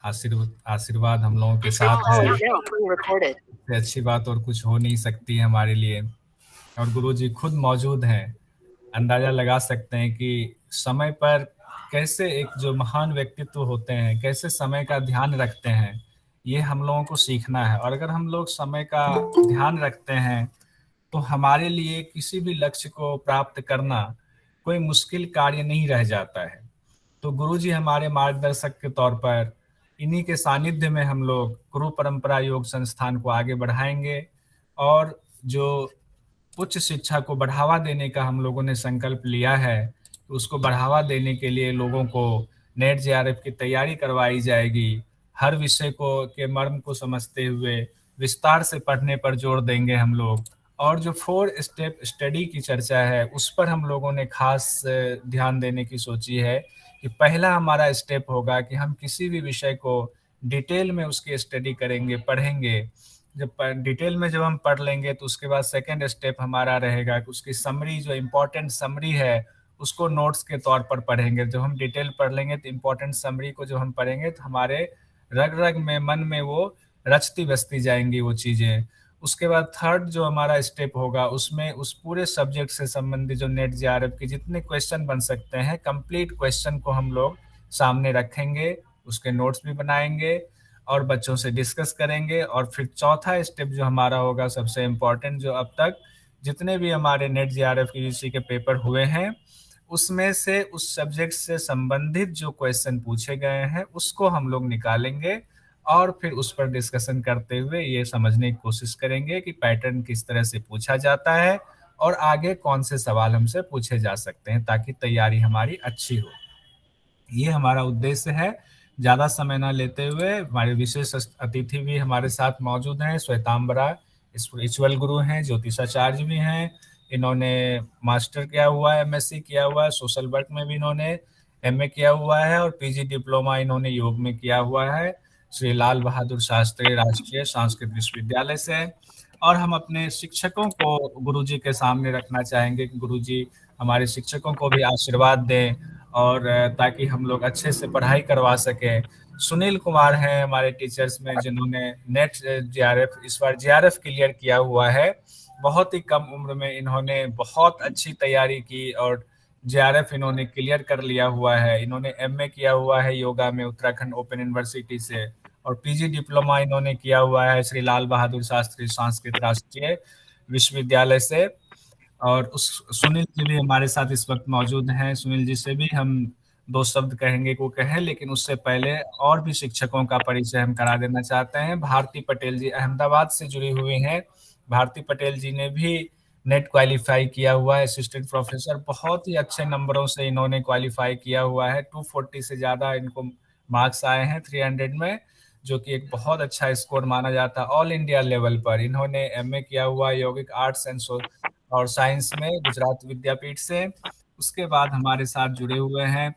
आशीर्वाद हम लोगों के साथ है। इससे अच्छी बात और कुछ हो नहीं सकती है हमारे लिए। और गुरुजी खुद मौजूद हैं। अंदाजा लगा सकते हैं कि समय पर कैसे एक जो महान व्यक्तित्व होते हैं, कैसे समय का ध्यान रखते हैं, ये हम लोगों को सीखना है। और अगर हम लोग समय का ध्यान रखते हैं तो हमारे लिए किसी भी लक्ष्य को प्राप्त करना कोई मुश्किल कार्य नहीं रह जाता है। तो गुरुजी हमारे मार्गदर्शक के तौर पर इन्हीं के सानिध्य में हम लोग गुरु परंपरा योग संस्थान को आगे बढ़ाएंगे। और जो उच्च शिक्षा को बढ़ावा देने का हम लोगों ने संकल्प लिया है, तो उसको बढ़ावा देने के लिए लोगों को नेट जेआरएफ की तैयारी करवाई जाएगी। हर विषय को के मर्म को समझते हुए विस्तार से पढ़ने पर जोर देंगे हम लोग। और जो 4 स्टेप स्टडी की चर्चा है, उस पर हम लोगों ने खास ध्यान देने की सोची है कि पहला हमारा स्टेप होगा कि हम किसी भी विषय को डिटेल में उसकी स्टडी करेंगे, पढ़ेंगे। जब डिटेल में जब हम पढ़ लेंगे तो उसके बाद सेकंड स्टेप हमारा रहेगा कि उसकी समरी, जो इम्पोर्टेंट समरी है, उसको नोट्स के तौर पर पढ़ेंगे। जब हम डिटेल पढ़ लेंगे तो इम्पोर्टेंट समरी को जब हम पढ़ेंगे तो हमारे रग रग में, मन में वो रचती बसती जाएंगी वो चीज़ें। उसके बाद थर्ड जो हमारा स्टेप होगा, उसमें उस पूरे सब्जेक्ट से संबंधित जो नेट जेआरएफ के जितने क्वेश्चन बन सकते हैं, कंप्लीट क्वेश्चन को हम लोग सामने रखेंगे, उसके नोट्स भी बनाएंगे और बच्चों से डिस्कस करेंगे। और फिर चौथा स्टेप जो हमारा होगा, सबसे इम्पोर्टेंट, जो अब तक जितने भी हमारे नेट जेआरएफ यूजीसी के पेपर हुए हैं, उसमें से उस सब्जेक्ट से संबंधित जो क्वेश्चन पूछे गए हैं उसको हम लोग निकालेंगे और फिर उस पर डिस्कशन करते हुए ये समझने की कोशिश करेंगे कि पैटर्न किस तरह से पूछा जाता है और आगे कौन से सवाल हमसे पूछे जा सकते हैं, ताकि तैयारी हमारी अच्छी हो। ये हमारा उद्देश्य है। ज़्यादा समय ना लेते हुए हमारे विशेष अतिथि भी हमारे साथ मौजूद हैं। श्वेतांबरा स्पिरिचुअल गुरु हैं, ज्योतिषाचार्य भी हैं। इन्होंने मास्टर किया हुआ है, एमएससी किया हुआ है, सोशल वर्क में भी इन्होंने एमए किया हुआ है और पीजी डिप्लोमा इन्होंने योग में किया हुआ है, श्री लाल बहादुर शास्त्री राष्ट्रीय संस्कृत विश्वविद्यालय से। और हम अपने शिक्षकों को गुरुजी के सामने रखना चाहेंगे कि गुरुजी हमारे शिक्षकों को भी आशीर्वाद दें और ताकि हम लोग अच्छे से पढ़ाई करवा सकें। सुनील कुमार हैं हमारे टीचर्स में, जिन्होंने नेट जेआरएफ इस बार जेआरएफ क्लियर किया हुआ है। बहुत ही कम उम्र में इन्होंने बहुत अच्छी तैयारी की और जेआरएफ इन्होंने क्लियर कर लिया हुआ है। इन्होंने एमए किया हुआ है योगा में उत्तराखंड ओपन यूनिवर्सिटी से और पीजी डिप्लोमा इन्होंने किया हुआ है श्री लाल बहादुर शास्त्री संस्कृत राष्ट्रीय विश्वविद्यालय से। और उस सुनील जी भी हमारे साथ इस वक्त मौजूद हैं। सुनील जी से भी हम दो शब्द कहेंगे को कहें, लेकिन उससे पहले और भी शिक्षकों का परिचय हम करा देना चाहते हैं। भारती पटेल जी अहमदाबाद से जुड़ी हुई हैं। भारती पटेल जी ने भी नेट क्वालिफाई किया हुआ है, असिस्टेंट प्रोफेसर। बहुत ही अच्छे नंबरों से इन्होंने क्वालिफाई किया हुआ है, 240 से ज़्यादा इनको मार्क्स आए हैं 300 में, जो कि एक बहुत अच्छा स्कोर माना जाता है ऑल इंडिया लेवल पर। इन्होंने एमए किया हुआ है यौगिक आर्ट्स एंड और साइंस में गुजरात विद्यापीठ से। उसके बाद हमारे साथ जुड़े हुए हैं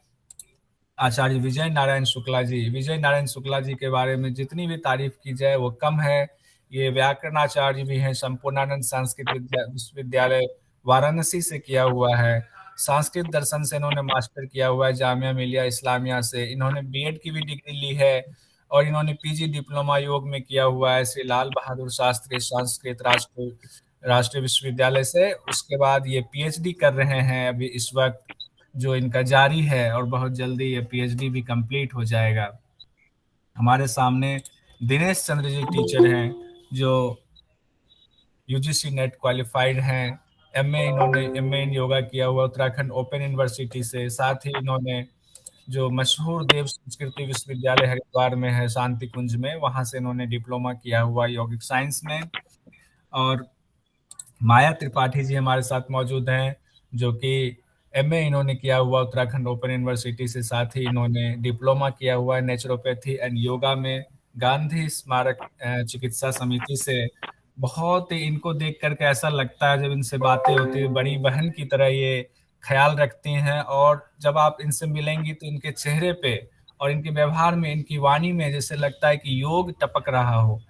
आचार्य विजय नारायण शुक्ला जी। विजय नारायण शुक्ला जी के बारे में जितनी भी तारीफ की जाए वो कम है। ये व्याकरणाचार्य भी हैं, संपूर्णानंद संस्कृत विश्वविद्यालय वाराणसी से किया हुआ है। संस्कृत दर्शन से इन्होंने मास्टर किया हुआ है जामिया मिलिया इस्लामिया से। इन्होंने बीएड की भी डिग्री ली है और इन्होंने पीजी डिप्लोमा योग में किया हुआ है श्री लाल बहादुर शास्त्री संस्कृत राष्ट्रीय विश्वविद्यालय से। उसके बाद ये पीएचडी कर रहे हैं अभी इस वक्त, जो इनका जारी है, और बहुत जल्दी ये पीएचडी भी कंप्लीट हो जाएगा। हमारे सामने दिनेश चंद्र जी टीचर हैं, जो यूजीसी नेट क्वालिफाइड हैं। एमए इन योगा किया हुआ उत्तराखंड ओपन यूनिवर्सिटी से। साथ ही इन्होंने जो मशहूर देव संस्कृति विश्वविद्यालय हरिद्वार में है, शांति कुंज में, वहां से इन्होंने डिप्लोमा किया हुआ यौगिक साइंस में। और माया त्रिपाठी जी हमारे साथ मौजूद हैं, जो कि एमए इन्होंने किया हुआ उत्तराखंड ओपन यूनिवर्सिटी से। साथ ही इन्होंने डिप्लोमा किया हुआ है नेचुरोपैथी एंड योगा में गांधी स्मारक चिकित्सा समिति से। बहुत ही इनको देख करके ऐसा लगता है, जब इनसे बातें होती है, बड़ी बहन की तरह ये ख्याल रखती हैं। और जब आप इनसे मिलेंगी तो इनके चेहरे पे और इनके व्यवहार में, इनकी वाणी में जैसे लगता है कि योग टपक रहा हो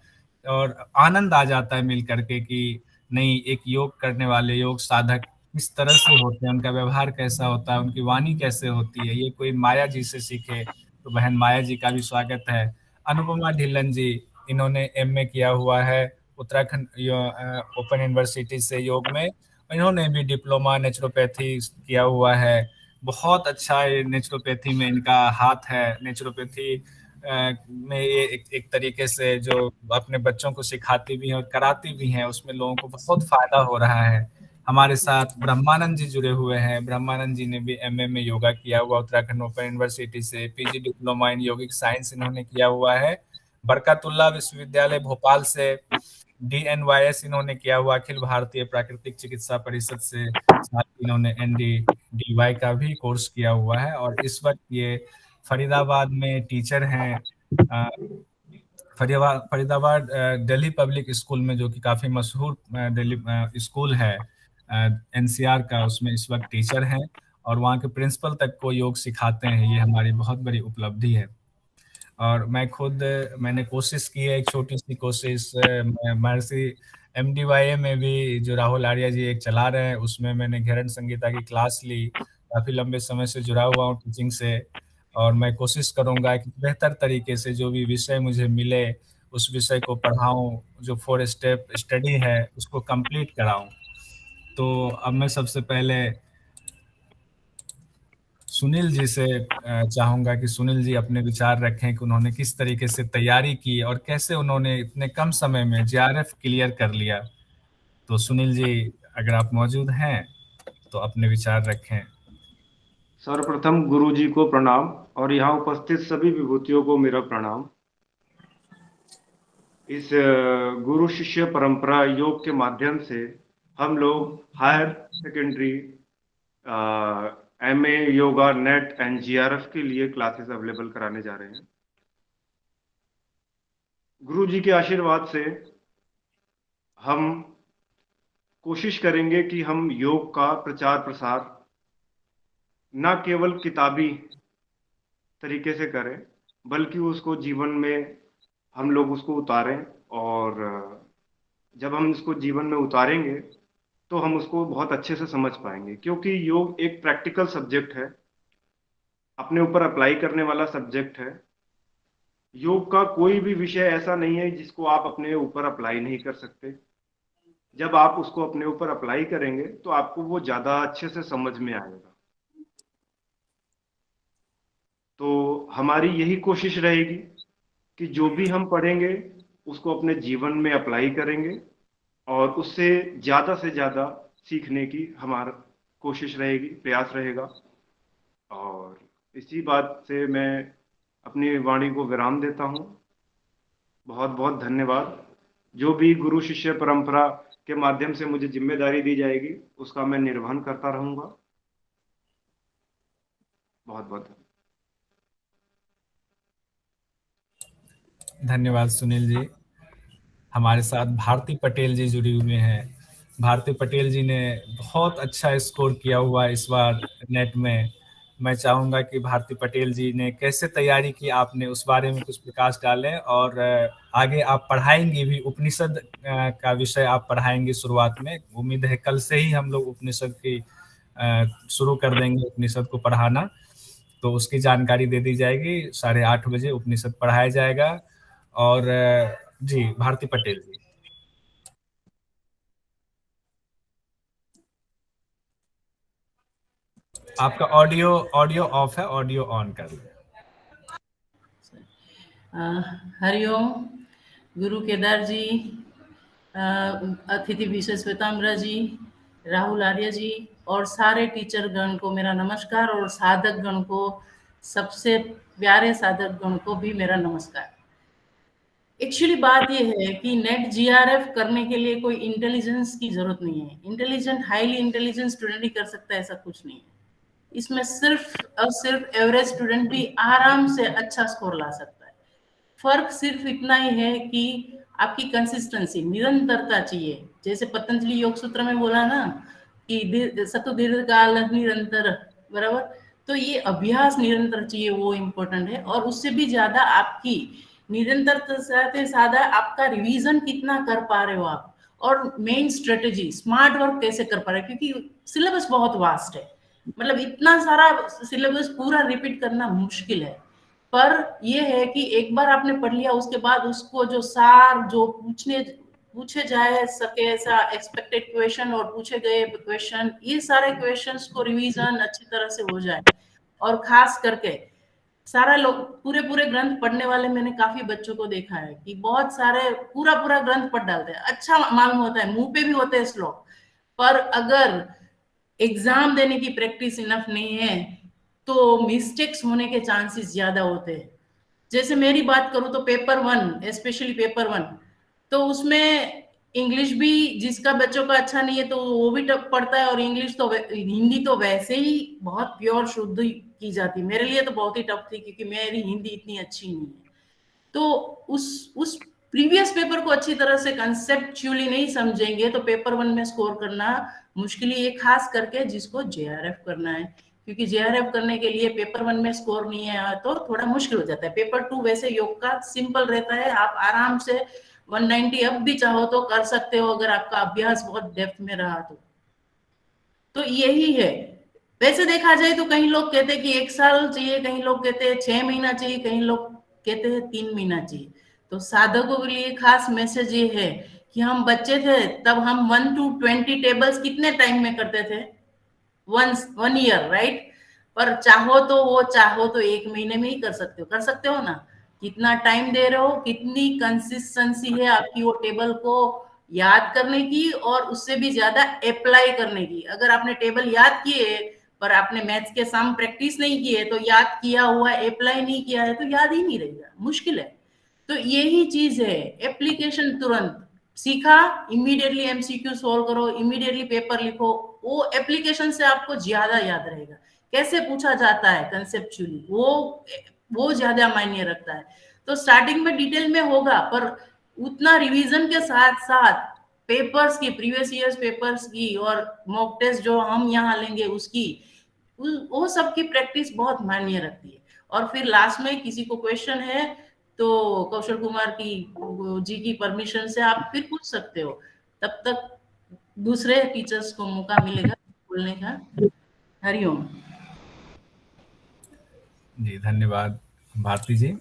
और आनंद आ जाता है मिल करके कि नहीं, एक योग करने वाले योग साधक किस तरह से होते हैं, उनका व्यवहार कैसा होता है, उनकी वाणी कैसे होती है, ये कोई माया जी से सीखे। तो बहन माया जी का भी स्वागत है। अनुपमा ढिल्लन जी, इन्होंने एमए किया हुआ है उत्तराखंड ओपन यूनिवर्सिटी से योग में। इन्होंने भी डिप्लोमा नेचुरोपैथी किया हुआ है। बहुत अच्छा नेचुरोपैथी में इनका हाथ है। नेचुरोपैथी में ये एक तरीके से जो अपने बच्चों को सिखाती भी हैं और कराती भी हैं, उसमें लोगों को बहुत फायदा हो रहा है। हमारे साथ ब्रह्मानंद जी जुड़े हुए हैं। ब्रह्मानंद जी ने भी एमए में योगा किया हुआ उत्तराखंड ओपन यूनिवर्सिटी से। PG diploma in yogic science इन्होंने किया हुआ है बरकतुल्लाह विश्वविद्यालय भोपाल से। DNYS इन्होंने किया हुआ अखिल भारतीय प्राकृतिक चिकित्सा परिषद से। साथ ही इन्होंने NDDY का भी कोर्स किया हुआ है और इस वक्त ये फरीदाबाद में टीचर हैं। फरीदाबाद दिल्ली पब्लिक स्कूल में, जो कि काफ़ी मशहूर दिल्ली स्कूल है NCR का, उसमें इस वक्त टीचर हैं और वहाँ के प्रिंसिपल तक को योग सिखाते हैं। ये हमारी बहुत बड़ी उपलब्धि है। और मैंने कोशिश की है, एक छोटी सी कोशिश, महर्षि MDYA में भी जो राहुल आर्या जी एक चला रहे हैं, उसमें मैंने घेरन संगीता की क्लास ली। काफ़ी लंबे समय से जुड़ा हुआ हूँ टीचिंग से और मैं कोशिश करूँगा कि बेहतर तरीके से जो भी विषय मुझे मिले उस विषय को पढ़ाऊँ, जो 4 स्टेप स्टडी है उसको कंप्लीट कराऊँ। तो अब मैं सबसे पहले सुनील जी से चाहूँगा कि सुनील जी अपने विचार रखें कि उन्होंने किस तरीके से तैयारी की और कैसे उन्होंने इतने कम समय में JRF क्लियर कर लिया। तो सुनील जी, अगर आप मौजूद हैं तो अपने विचार रखें। सर्वप्रथम गुरु जी को प्रणाम और यहाँ उपस्थित सभी विभूतियों को मेरा प्रणाम। इस गुरु शिष्य परंपरा योग के माध्यम से हम लोग higher secondary MA yoga NET and JRF के लिए क्लासेस अवेलेबल कराने जा रहे हैं। गुरु जी के आशीर्वाद से हम कोशिश करेंगे कि हम योग का प्रचार प्रसार न केवल किताबी तरीके से करें, बल्कि उसको जीवन में हम लोग उसको उतारें। और जब हम इसको जीवन में उतारेंगे तो हम उसको बहुत अच्छे से समझ पाएंगे, क्योंकि योग एक प्रैक्टिकल सब्जेक्ट है, अपने ऊपर अप्लाई करने वाला सब्जेक्ट है। योग का कोई भी विषय ऐसा नहीं है जिसको आप अपने ऊपर अप्लाई नहीं कर सकते। जब आप उसको अपने ऊपर अप्लाई करेंगे तो आपको वो ज़्यादा अच्छे से समझ में आएगा। तो हमारी यही कोशिश रहेगी कि जो भी हम पढ़ेंगे उसको अपने जीवन में अप्लाई करेंगे और उससे से ज़्यादा सीखने की हमारा कोशिश रहेगी, प्रयास रहेगा। और इसी बात से मैं अपनी वाणी को विराम देता हूँ। बहुत बहुत धन्यवाद। जो भी गुरु शिष्य परंपरा के माध्यम से मुझे जिम्मेदारी दी जाएगी उसका मैं निर्वहन करता रहूँगा। बहुत बहुत धन्यवाद सुनील जी। हमारे साथ भारती पटेल जी जुड़ी हुए हैं। भारती पटेल जी ने बहुत अच्छा स्कोर किया हुआ है इस बार नेट में। मैं चाहूँगा कि भारती पटेल जी ने कैसे तैयारी की, आपने उस बारे में कुछ प्रकाश डालें। और आगे आप पढ़ाएंगी भी, उपनिषद का विषय आप पढ़ाएंगे शुरुआत में। उम्मीद है कल से ही हम लोग उपनिषद की शुरू कर देंगे उपनिषद को पढ़ाना। तो उसकी जानकारी दे दी जाएगी। 8:30 बजे उपनिषद पढ़ाया जाएगा। और जी, भारती पटेल जी। आपका ऑडियो ऑफ है, ऑडियो ऑन कर लें। हरिओम। गुरु केदार जी, अतिथि विशेष श्वेताम्बरा जी, राहुल आर्य जी और सारे टीचर गण को मेरा नमस्कार और साधक गण को, सबसे प्यारे साधक गण को भी मेरा नमस्कार। एक्चुअली बात यह है कि नेट JRF करने के लिए कोई इंटेलिजेंस की जरूरत नहीं है। इंटेलिजेंट, हाईली इंटेलिजेंट स्टूडेंट ही कर सकता है, ऐसा कुछ नहीं है। इसमें सिर्फ और सिर्फ एवरेज स्टूडेंट भी आराम से अच्छा स्कोर ला सकता है। फर्क सिर्फ इतना ही है कि आपकी कंसिस्टेंसी, निरंतरता चाहिए। जैसे पतंजलि योग सूत्र में बोला ना कि सतु दीर्घकाल निरंतर, बराबर। तो ये अभ्यास निरंतर चाहिए, वो इम्पोर्टेंट है। और उससे भी ज्यादा आपकी निरंतरता से ज्यादा आपका रिवीजन कितना कर पा रहे हो आप, और मेन स्ट्रेटेजी स्मार्ट वर्क कैसे कर पा रहे हो, क्योंकि सिलेबस बहुत वास्ट है। मतलब इतना सारा सिलेबस पूरा रिपीट करना मुश्किल है। पर ये है कि एक बार आपने पढ़ लिया, उसके बाद उसको जो सार जो पूछे जाए सके ऐसा एक्सपेक्टेड क्वेश्चन और पूछे गए क्वेश्चन, ये सारे क्वेश्चंस को रिवीजन अच्छी तरह से हो जाए। और खास करके सारा लोग पूरे पूरे ग्रंथ पढ़ने वाले मैंने काफी बच्चों को देखा है कि बहुत सारे पूरा पूरा ग्रंथ पढ़ डालते हैं, अच्छा मालूम होता है, मुंह पे भी होते हैं श्लोक, पर अगर एग्जाम देने की प्रैक्टिस इनफ नहीं है तो मिस्टेक्स होने के चांसेस ज्यादा होते हैं। जैसे मेरी बात करूं तो paper one, specially paper one, तो उसमें इंग्लिश भी जिसका बच्चों का अच्छा नहीं है तो वो भी टफ पड़ता है, और इंग्लिश तो हिंदी तो वैसे ही बहुत प्योर शुद्ध की जाती है। मेरे लिए तो बहुत ही टफ थी क्योंकि मेरी हिंदी इतनी अच्छी नहीं है। तो उस प्रीवियस पेपर को अच्छी तरह से कंसेप्चुअली नहीं समझेंगे तो पेपर वन में स्कोर करना मुश्किल ही है, खास करके जिसको जेआरएफ करना है, क्योंकि जेआरएफ करने के लिए पेपर वन में स्कोर नहीं है तो थोड़ा मुश्किल हो जाता है। पेपर टू वैसे योग का सिंपल रहता है, आप आराम से 190 अब भी चाहो तो कर सकते हो अगर आपका अभ्यास बहुत डेप्थ में रहा तो यही है। वैसे देखा जाए तो कई लोग कहते हैं कि 1 साल चाहिए, कई लोग कहते हैं 6 महीना चाहिए, कई लोग कहते हैं 3 महीना चाहिए। तो साधकों के लिए खास मैसेज ये है कि हम बच्चे थे तब हम 1 to 20 टेबल्स कितने टाइम में करते थे? 1 ईयर, राइट? पर चाहो तो 1 महीने में ही कर सकते हो ना। कितना टाइम दे रहे हो, कितनी कंसिस्टेंसी है आपकी वो टेबल को याद करने की और उससे भी ज्यादा अप्लाई करने की। अगर आपने टेबल याद किए पर आपने मैथ्स के सम प्रैक्टिस नहीं किए तो याद किया हुआ अप्लाई नहीं किया है तो याद ही नहीं रहेगा, मुश्किल है। तो यही चीज है, एप्लीकेशन तुरंत सीखा, इमीडिएटली एमसीक्यू सोल्व करो, इमीडिएटली पेपर लिखो, वो एप्लीकेशन से आपको ज्यादा याद रहेगा। कैसे पूछा जाता है कंसेप्चुअली, वो ज्यादा मायने रखता है। तो स्टार्टिंग में डिटेल में होगा पर उतना रिवीजन के साथ साथ पेपर्स की, प्रीवियस ईयर्स पेपर्स की और मॉक टेस्ट जो हम यहाँ लेंगे उसकी, वो सब की प्रैक्टिस बहुत मायने रखती है। और फिर लास्ट में किसी को क्वेश्चन है तो कौशल कुमार की जी की परमिशन से आप फिर पूछ सकते हो, तब तक दूसरे टीचर्स को मौका मिलेगा बोलने का। हरिओम। जी धन्यवाद भारती जी।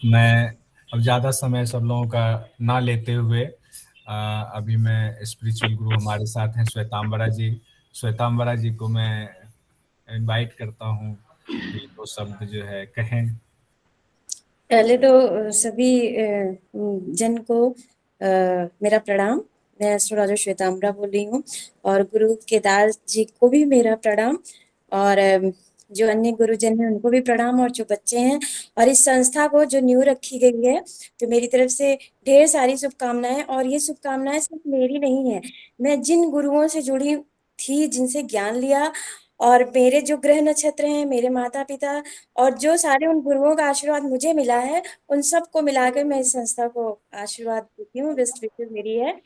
मैं अब ज़्यादा समय सब लोगों का ना लेते हुए अभी मैं स्पिरिचुअल गुरु हमारे साथ हैं श्वेतांबरा जी, श्वेतांबरा जी को मैं इनवाइट करता हूँ कि दो शब्द जो है कहें। पहले तो सभी जन को मेरा प्रणाम। मैं एस्ट्रोलॉजर श्वेतांबरा बोल रही हूँ और गुरु केदार जी को भी मेरा प्रणाम, और जो अन्य गुरुजन हैं उनको भी प्रणाम, और जो बच्चे हैं और इस संस्था को जो न्यू रखी गई है तो मेरी तरफ से ढेर सारी शुभकामनाएं। और ये शुभकामनाएं सिर्फ मेरी नहीं है, मैं जिन गुरुओं से जुड़ी थी, जिनसे ज्ञान लिया, और मेरे जो ग्रह नक्षत्र हैं, मेरे माता पिता, और जो सारे उन गुरुओं का आशीर्वाद मुझे मिला है, उन सबको मिलाकर मैं इस संस्था को आशीर्वाद देती हूँ। बेस्ट विशेष मेरी है।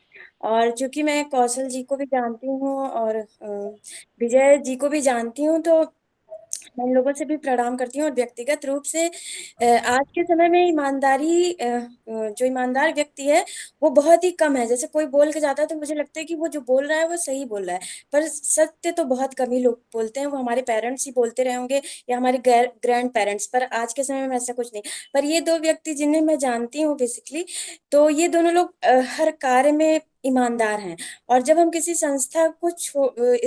और चूंकि मैं कौशल जी को भी जानती हूँ और विजय जी को भी जानती हूँ, तो मैं इन लोगों से भी प्रणाम करती हूँ। और व्यक्तिगत रूप से आज के समय में ईमानदारी, जो ईमानदार व्यक्ति है वो बहुत ही कम है। जैसे कोई बोल के जाता है तो मुझे लगता है कि वो जो बोल रहा है वो सही बोल रहा है, पर सत्य तो बहुत कम ही लोग बोलते हैं। वो हमारे पेरेंट्स ही बोलते रहे होंगे या हमारे ग्रैंड पेरेंट्स, पर आज के समय में ऐसा कुछ नहीं। पर ये दो व्यक्ति जिन्हें मैं जानती हूँ बेसिकली, तो ये दोनों लोग हर कार्य में ईमानदार हैं। और जब हम किसी संस्था को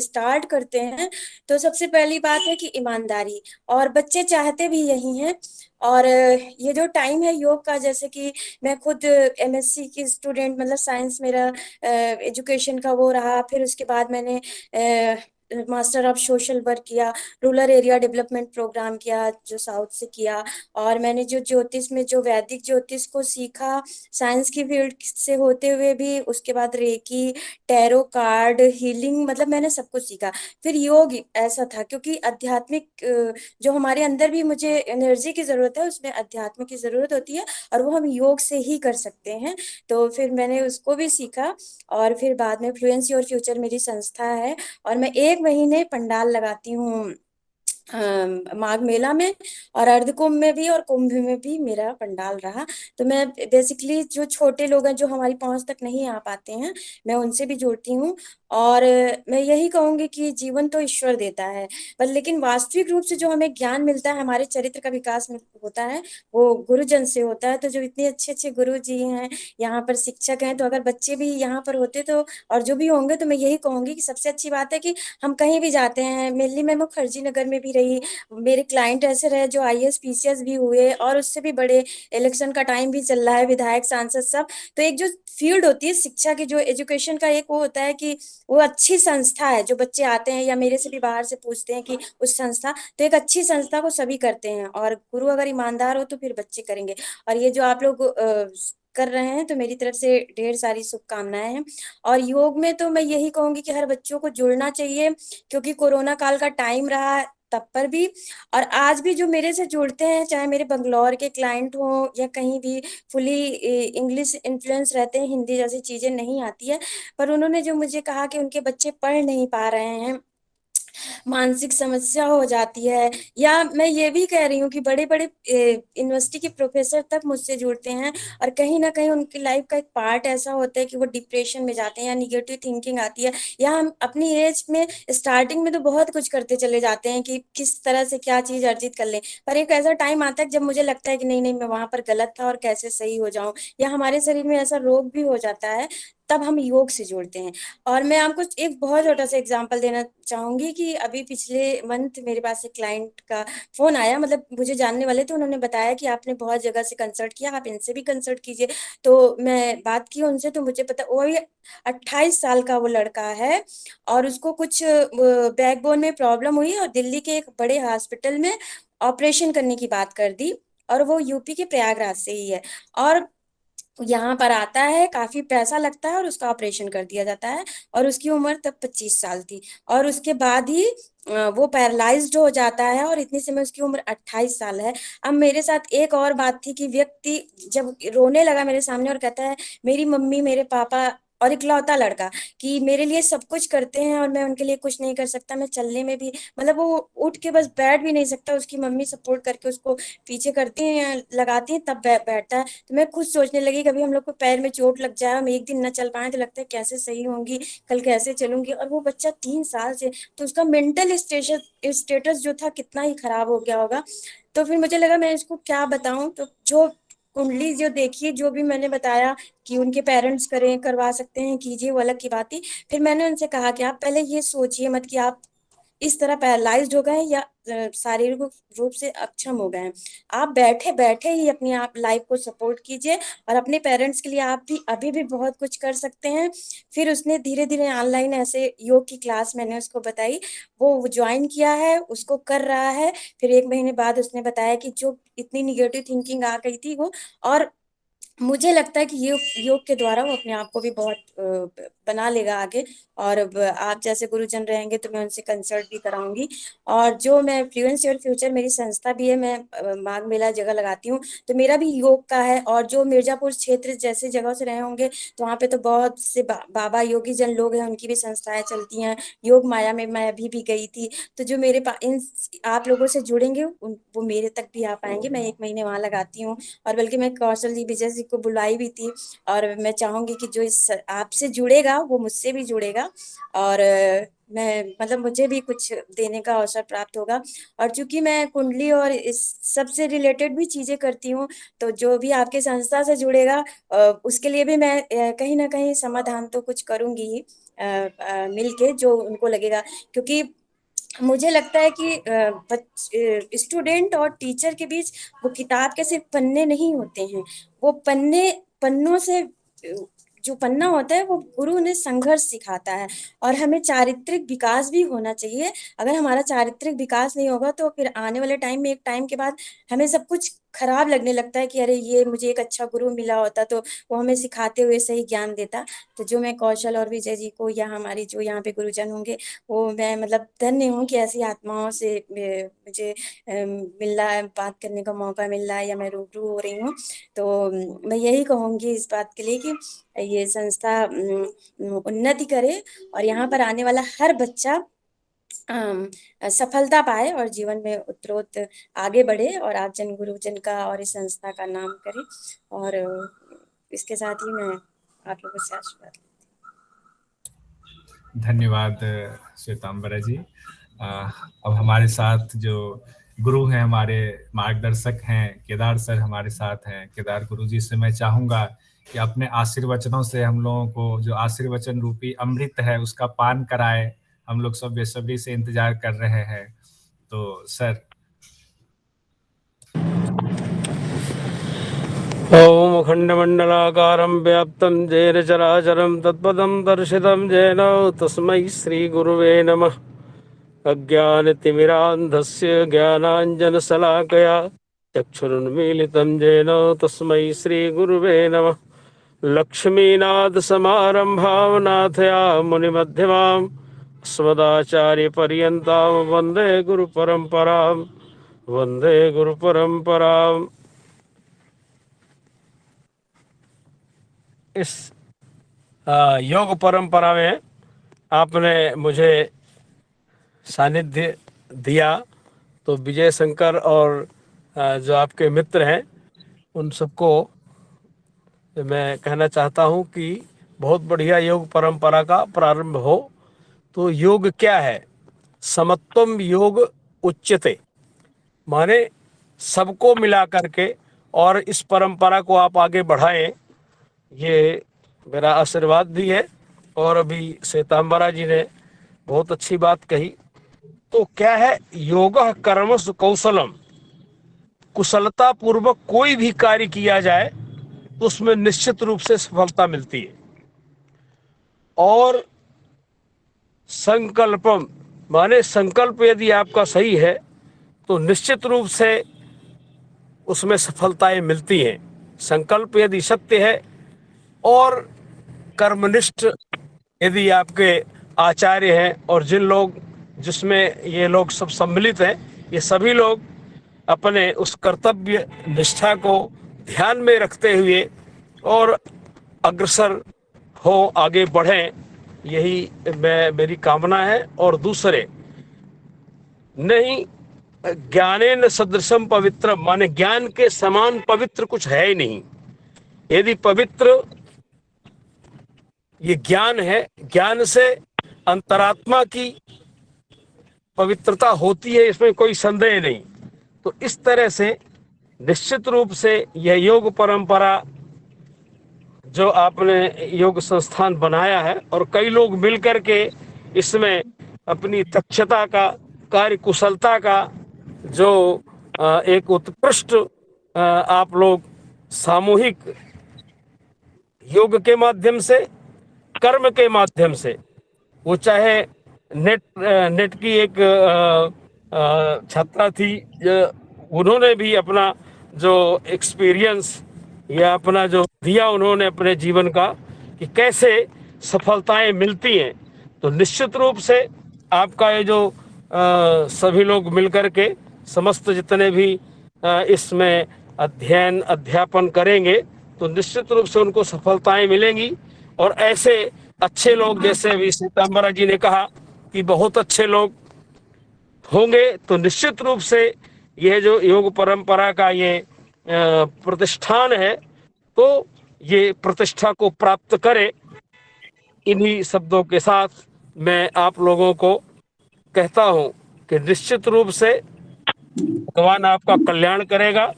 स्टार्ट करते हैं तो सबसे पहली बात है कि ईमानदारी, और बच्चे चाहते भी यही हैं। और ये जो टाइम है योग का, जैसे कि मैं खुद एमएससी की स्टूडेंट, मतलब साइंस मेरा एजुकेशन का वो रहा, फिर उसके बाद मैंने मास्टर ऑफ सोशल वर्क किया, रूरल एरिया डेवलपमेंट प्रोग्राम किया जो साउथ से किया, और मैंने जो ज्योतिष में जो वैदिक ज्योतिष को सीखा साइंस की फील्ड से होते हुए भी, उसके बाद रेकी, टैरो कार्ड, हीलिंग, मतलब मैंने सब कुछ सीखा। फिर योग ऐसा था क्योंकि आध्यात्मिक जो हमारे अंदर भी मुझे एनर्जी की जरूरत है, उसमें अध्यात्म की जरूरत होती है, और वो हम योग से ही कर सकते हैं। तो फिर मैंने उसको भी सीखा, और फिर बाद में फ्लुएंसी और फ्यूचर मेरी संस्था है, और मैं 1 महीने पंडाल लगाती हूँ माघ मेला में, और अर्धकुंभ में भी और कुंभ में भी मेरा पंडाल रहा। तो मैं बेसिकली जो छोटे लोग हैं जो हमारी पहुंच तक नहीं आ पाते हैं, मैं उनसे भी जुड़ती हूँ। और मैं यही कहूंगी कि जीवन तो ईश्वर देता है, पर लेकिन वास्तविक रूप से जो हमें ज्ञान मिलता है, हमारे चरित्र का विकास होता है, वो गुरुजन से होता है। तो जो इतने अच्छे अच्छे गुरु जी हैं, यहाँ पर शिक्षक हैं, तो अगर बच्चे भी यहाँ पर होते तो, और जो भी होंगे, तो मैं यही कहूंगी कि सबसे अच्छी बात है कि हम कहीं भी जाते हैं। मेनली मैं मुखर्जी नगर में भी रही, मेरे क्लाइंट ऐसे रहे जो आईएएस पीसीएस भी हुए, और उससे भी बड़े, इलेक्शन का टाइम भी चल रहा है, विधायक सांसद सब। तो एक जो फील्ड होती है शिक्षा की, जो एजुकेशन का एक वो होता है कि वो अच्छी संस्था है, जो बच्चे आते हैं या मेरे से भी बाहर से पूछते हैं कि उस संस्था, तो एक अच्छी संस्था को सभी करते हैं, और गुरु अगर ईमानदार हो तो फिर बच्चे करेंगे। और ये जो आप लोग कर रहे हैं, तो मेरी तरफ से ढेर सारी शुभकामनाएं हैं। और योग में तो मैं यही कहूंगी कि हर बच्चों को जुड़ना चाहिए, क्योंकि कोरोना काल का टाइम रहा तब पर भी, और आज भी जो मेरे से जुड़ते हैं, चाहे मेरे बंगलौर के क्लाइंट हो या कहीं भी, फुली इंग्लिश इन्फ्लुएंस रहते हैं, हिंदी जैसी चीजें नहीं आती है, पर उन्होंने जो मुझे कहा कि उनके बच्चे पढ़ नहीं पा रहे हैं, मानसिक समस्या हो जाती है, या मैं ये भी कह रही हूँ कि बड़े बड़े यूनिवर्सिटी के प्रोफेसर तक मुझसे जुड़ते हैं, और कहीं ना कहीं उनकी लाइफ का एक पार्ट ऐसा होता है कि वो डिप्रेशन में जाते हैं या निगेटिव थिंकिंग आती है, या हम अपनी एज में स्टार्टिंग में तो बहुत कुछ करते चले जाते हैं कि किस तरह से क्या चीज अर्जित कर लें, पर एक ऐसा टाइम आता है जब मुझे लगता है कि नहीं नहीं, मैं वहां पर गलत था और कैसे सही हो जाऊं, या हमारे शरीर में ऐसा रोग भी हो जाता है, तब हम योग से जुड़ते हैं। और मैं आपको एक बहुत छोटा सा एग्जांपल देना चाहूंगी कि अभी पिछले मंथ मेरे पास एक क्लाइंट का फोन आया, मतलब मुझे जानने वाले थे, उन्होंने बताया कि आपने बहुत जगह से कंसल्ट किया, आप इनसे भी कंसल्ट कीजिए। तो मैं बात की उनसे, तो मुझे पता, वो भी 28 साल का वो लड़का है, और उसको कुछ बैकबोन में प्रॉब्लम हुई, और दिल्ली के एक बड़े हॉस्पिटल में ऑपरेशन करने की बात कर दी, और वो यूपी के प्रयागराज से ही है, और यहाँ पर आता है, काफी पैसा लगता है, और उसका ऑपरेशन कर दिया जाता है, और उसकी उम्र तब 25 साल थी, और उसके बाद ही वो पैरालाइज्ड हो जाता है, और इतनी समय उसकी उम्र 28 साल है। अब मेरे साथ एक और बात थी कि व्यक्ति जब रोने लगा मेरे सामने और कहता है, मेरी मम्मी, मेरे पापा, और इकलौता लड़का, कि मेरे लिए सब कुछ करते हैं और मैं उनके लिए कुछ नहीं कर सकता, मैं चलने में भी, मतलब वो उठ के बस बैठ भी नहीं सकता, उसकी मम्मी सपोर्ट करके उसको पीछे करती हैं, लगाती हैं, तब बैठता है। तो मैं खुद सोचने लगी, कभी हम लोग को पैर में चोट लग जाए, हम एक दिन न चल पाए, तो लगता है कैसे सही होंगी, कल कैसे चलूंगी, और वो बच्चा 3 साल से, तो उसका मेंटल स्टेटस जो था कितना ही खराब हो गया होगा। तो फिर मुझे लगा मैं इसको क्या बताऊं, तो जो कुंडली जो देखिए, जो भी मैंने बताया कि उनके पेरेंट्स करें, करवा सकते हैं, कीजिए, वो अलग की बात थी। फिर मैंने उनसे कहा कि आप पहले ये सोचिए मत कि आप इस तरह पैरालाइज्ड हो गए हैं, या शारीरिक रूप से अक्षम हो गए हैं। आप बैठे बैठे ही अपनी आप लाइफ को सपोर्ट कीजिए, और अपने पेरेंट्स के लिए आप भी अभी भी बहुत कुछ कर सकते हैं। फिर उसने धीरे धीरे ऑनलाइन ऐसे योग की क्लास मैंने उसको बताई, वो ज्वाइन किया है, उसको कर रहा है। फिर 1 महीने बाद उसने बताया कि जो इतनी निगेटिव थिंकिंग आ गई थी वो, और मुझे लगता है कि योग योग के द्वारा वो अपने आप को भी बहुत बना लेगा आगे। और अब आप जैसे गुरुजन रहेंगे तो मैं उनसे कंसल्ट भी कराऊंगी। और जो मैं फ्लुएंस योर फ्यूचर, मेरी संस्था भी है, मैं माघ मेला जगह लगाती हूँ, तो मेरा भी योग का है। और जो मिर्जापुर क्षेत्र जैसे जगह से रहे होंगे, तो वहाँ पे तो बहुत से बाबा योगी जन लोग हैं, उनकी भी संस्थाएं चलती हैं। योग माया में मैं अभी भी गई थी। तो जो मेरे इन आप लोगों से जुड़ेंगे, वो मेरे तक भी आ पाएंगे। मैं 1 महीने वहां लगाती हूँ, और बल्कि मैं कौशल जी, विजय जी को बुलाई भी थी। और मैं चाहूंगी कि जो इस आपसे जुड़ेगा वो मुझसे भी जुड़ेगा, और मैं मतलब मुझे भी कुछ देने का अवसर प्राप्त होगा। और चूंकि मैं कुंडली और इस सबसे रिलेटेड भी चीजें करती हूँ, तो जो भी आपके संस्था से जुड़ेगा, उसके लिए भी मैं कहीं ना कहीं समाधान तो कुछ करूंगी ही, मिलके जो उनको लगेगा। क्योंकि मुझे लगता है कि स्टूडेंट और टीचर के बीच वो किताब के सिर्फ पन्ने नहीं होते हैं, वो पन्नों से जो पन्ना होता है, वो गुरु ने संघर्ष सिखाता है। और हमें चारित्रिक विकास भी होना चाहिए। अगर हमारा चारित्रिक विकास नहीं होगा, तो फिर आने वाले टाइम में, एक टाइम के बाद हमें सब कुछ खराब लगने लगता है कि अरे, ये मुझे एक अच्छा गुरु मिला होता तो वो हमें सिखाते हुए सही ज्ञान देता। तो जो मैं कौशल और विजय जी को, या हमारी जो यहाँ पे गुरुजन होंगे, वो मैं मतलब धन्य हूँ कि ऐसी आत्माओं से मुझे मिल रहा है, बात करने का मौका मिल रहा है, या मैं रूबरू हो रही हूँ। तो मैं यही कहूंगी इस बात के लिए कि ये संस्था उन्नति करे, और यहाँ पर आने वाला हर बच्चा सफलता पाए, और जीवन में उत्तरोत्तर आगे बढ़े, और आप जन गुरुजन का और इस संस्था का नाम करें। और इसके साथ ही मैं आप लोगों से आशीर्वाद धन्यवाद श्वेतांबरा जी। अब हमारे साथ जो गुरु हैं, हमारे मार्गदर्शक हैं, केदार सर हमारे साथ हैं। केदार गुरु जी से मैं चाहूंगा कि अपने आशीर्वचनों से हम लोगों को जो आशीर्वचन रूपी अमृत है उसका पान कराए। हम लोग सब बेसब्री से इंतजार कर रहे हैं। तो सर। ओम अखंडमंडलाकारं व्याप्तं येन चराचरं तत्पदं दर्शितं येन तस्मै श्रीगुरुवे नमः। अज्ञानतिमिरान्धस्य ज्ञानाञ्जनशलाकया चक्षुरुन्मीलितं येन तस्मै श्रीगुरुवे नमः। लक्ष्मीनाथसमारम्भां नाथयामुनिमध्यमाम् अस्मदाचार्यपर्यन्तां वन्दे गुरुपरम्परां। वन्दे गुरुपरम्पराम्। इस योग परंपरा में आपने मुझे सानिध्य दिया, तो विजय शंकर और जो आपके मित्र हैं उन सबको मैं कहना चाहता हूं कि बहुत बढ़िया योग परंपरा का प्रारंभ हो। तो योग क्या है? समत्वम योग उच्यते, माने सबको मिला करके और इस परंपरा को आप आगे बढ़ाएं, ये मेरा आशीर्वाद भी है। और अभी श्वेतांबरा जी ने बहुत अच्छी बात कही। तो क्या है? योगः कर्मसु कौशलम, कुशलता पूर्वक कोई भी कार्य किया जाए तो उसमें निश्चित रूप से सफलता मिलती है। और संकल्पम, माने संकल्प यदि आपका सही है तो निश्चित रूप से उसमें सफलताएं मिलती हैं। संकल्प यदि सत्य है और कर्मनिष्ठ यदि आपके आचार्य हैं और जिसमें ये लोग सब सम्मिलित हैं, ये सभी लोग अपने उस कर्तव्य निष्ठा को ध्यान में रखते हुए और अग्रसर हो, आगे बढ़ें, यही मेरी कामना है। और दूसरे नहीं, ज्ञानेन सदृशम पवित्र, माने ज्ञान के समान पवित्र कुछ है ही नहीं। यदि पवित्र ये ज्ञान है, ज्ञान से अंतरात्मा की पवित्रता होती है, इसमें कोई संदेह नहीं। तो इस तरह से निश्चित रूप से यह योग परंपरा जो आपने योग संस्थान बनाया है और कई लोग मिलकर के इसमें अपनी दक्षता का, कार्य कुशलता का जो एक उत्कृष्ट आप लोग सामूहिक योग के माध्यम से, कर्म के माध्यम से, वो चाहे नेट की एक छात्रा थी, उन्होंने भी अपना जो एक्सपीरियंस या अपना जो दिया उन्होंने अपने जीवन का कि कैसे सफलताएं मिलती हैं। तो निश्चित रूप से आपका ये जो सभी लोग मिलकर के समस्त जितने भी इसमें अध्ययन अध्यापन करेंगे तो निश्चित रूप से उनको सफलताएं मिलेंगी। और ऐसे अच्छे लोग, जैसे अभी श्वेतांबरा जी ने कहा कि बहुत अच्छे लोग होंगे, तो निश्चित रूप से यह जो योग परंपरा का ये प्रतिष्ठान है तो ये प्रतिष्ठा को प्राप्त करे। इन्हीं शब्दों के साथ मैं आप लोगों को कहता हूं कि निश्चित रूप से भगवान आपका कल्याण करेगा।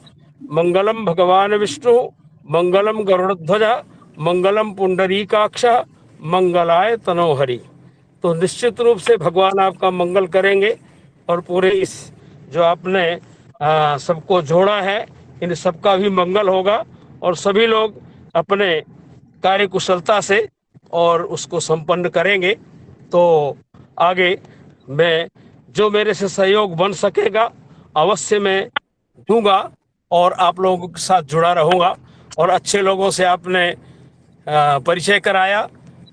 मंगलम भगवान विष्णु, मंगलम गरुड़ध्वज, मंगलम पुंडरीकाक्ष, मंगलाय तनोहरि। तो निश्चित रूप से भगवान आपका मंगल करेंगे और पूरे इस जो आपने सबको जोड़ा है, इन सबका भी मंगल होगा और सभी लोग अपने कार्य कुशलता से और उसको संपन्न करेंगे। तो आगे मैं जो मेरे से सहयोग बन सकेगा अवश्य मैं दूंगा और आप लोगों के साथ जुड़ा रहूंगा। और अच्छे लोगों से आपने परिचय कराया,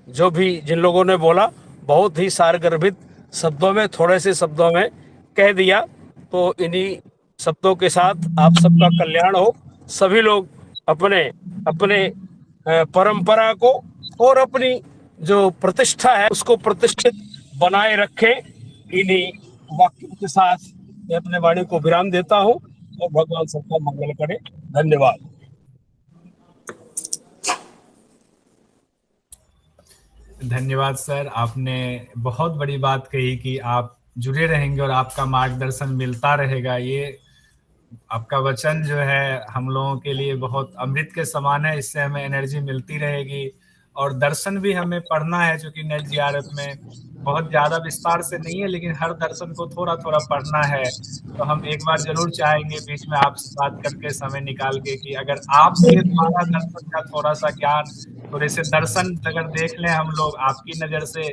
जो भी जिन लोगों ने बोला बहुत ही सारगर्भित शब्दों में, थोड़े से शब्दों में कह दिया। तो इन्हीं शब्दों के साथ आप सबका कल्याण हो। सभी लोग अपने अपने परंपरा को और अपनी जो प्रतिष्ठा है उसको प्रतिष्ठित बनाए रखें। इन्हीं वाक्यों के साथ मैं अपने वाणी को विराम देता हूं और भगवान सबका मंगल करे। धन्यवाद। धन्यवाद सर, आपने बहुत बड़ी बात कही कि आप जुड़े रहेंगे और आपका मार्गदर्शन मिलता रहेगा। ये आपका वचन जो है हम लोगों के लिए बहुत अमृत के समान है, इससे हमें एनर्जी मिलती रहेगी। और दर्शन भी हमें पढ़ना है, क्योंकि नेट जीआरएफ में बहुत ज्यादा विस्तार से नहीं है, लेकिन हर दर्शन को थोड़ा थोड़ा पढ़ना है। तो हम एक बार जरूर चाहेंगे बीच में आपसे बात करके समय निकाल के कि अगर आपके द्वारा दर्शन का थोड़ा सा ज्ञान, थोड़े से दर्शन अगर देख लें हम लोग आपकी नजर से,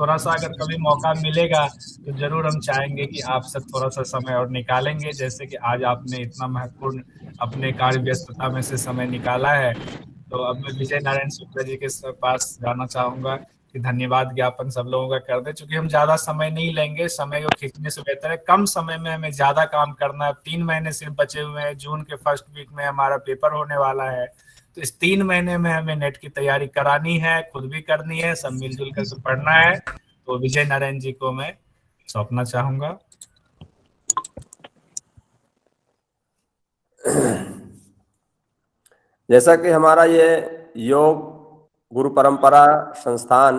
थोड़ा सा अगर कभी मौका मिलेगा तो जरूर हम चाहेंगे कि आपसे थोड़ा सा समय और निकालेंगे। जैसे कि आज आपने इतना महत्वपूर्ण अपने कार्य व्यस्तता में से समय निकाला है। तो अब मैं विजय नारायण शुक्ला जी के पास जाना चाहूंगा कि धन्यवाद ज्ञापन सब लोगों का कर दे, क्योंकि हम ज्यादा समय नहीं लेंगे, समय को खींचने से बेहतर है कम समय में हमें ज्यादा काम करना है। 3 महीने सिर्फ बचे हुए हैं, जून के फर्स्ट वीक में हमारा पेपर होने वाला है। तो इस 3 महीने में हमें नेट की तैयारी करानी है, खुद भी करनी है, सब मिलजुल करके पढ़ना है। तो विजय नारायण जी को मैं सौंपना चाहूंगा। जैसा कि हमारा ये योग गुरु परंपरा संस्थान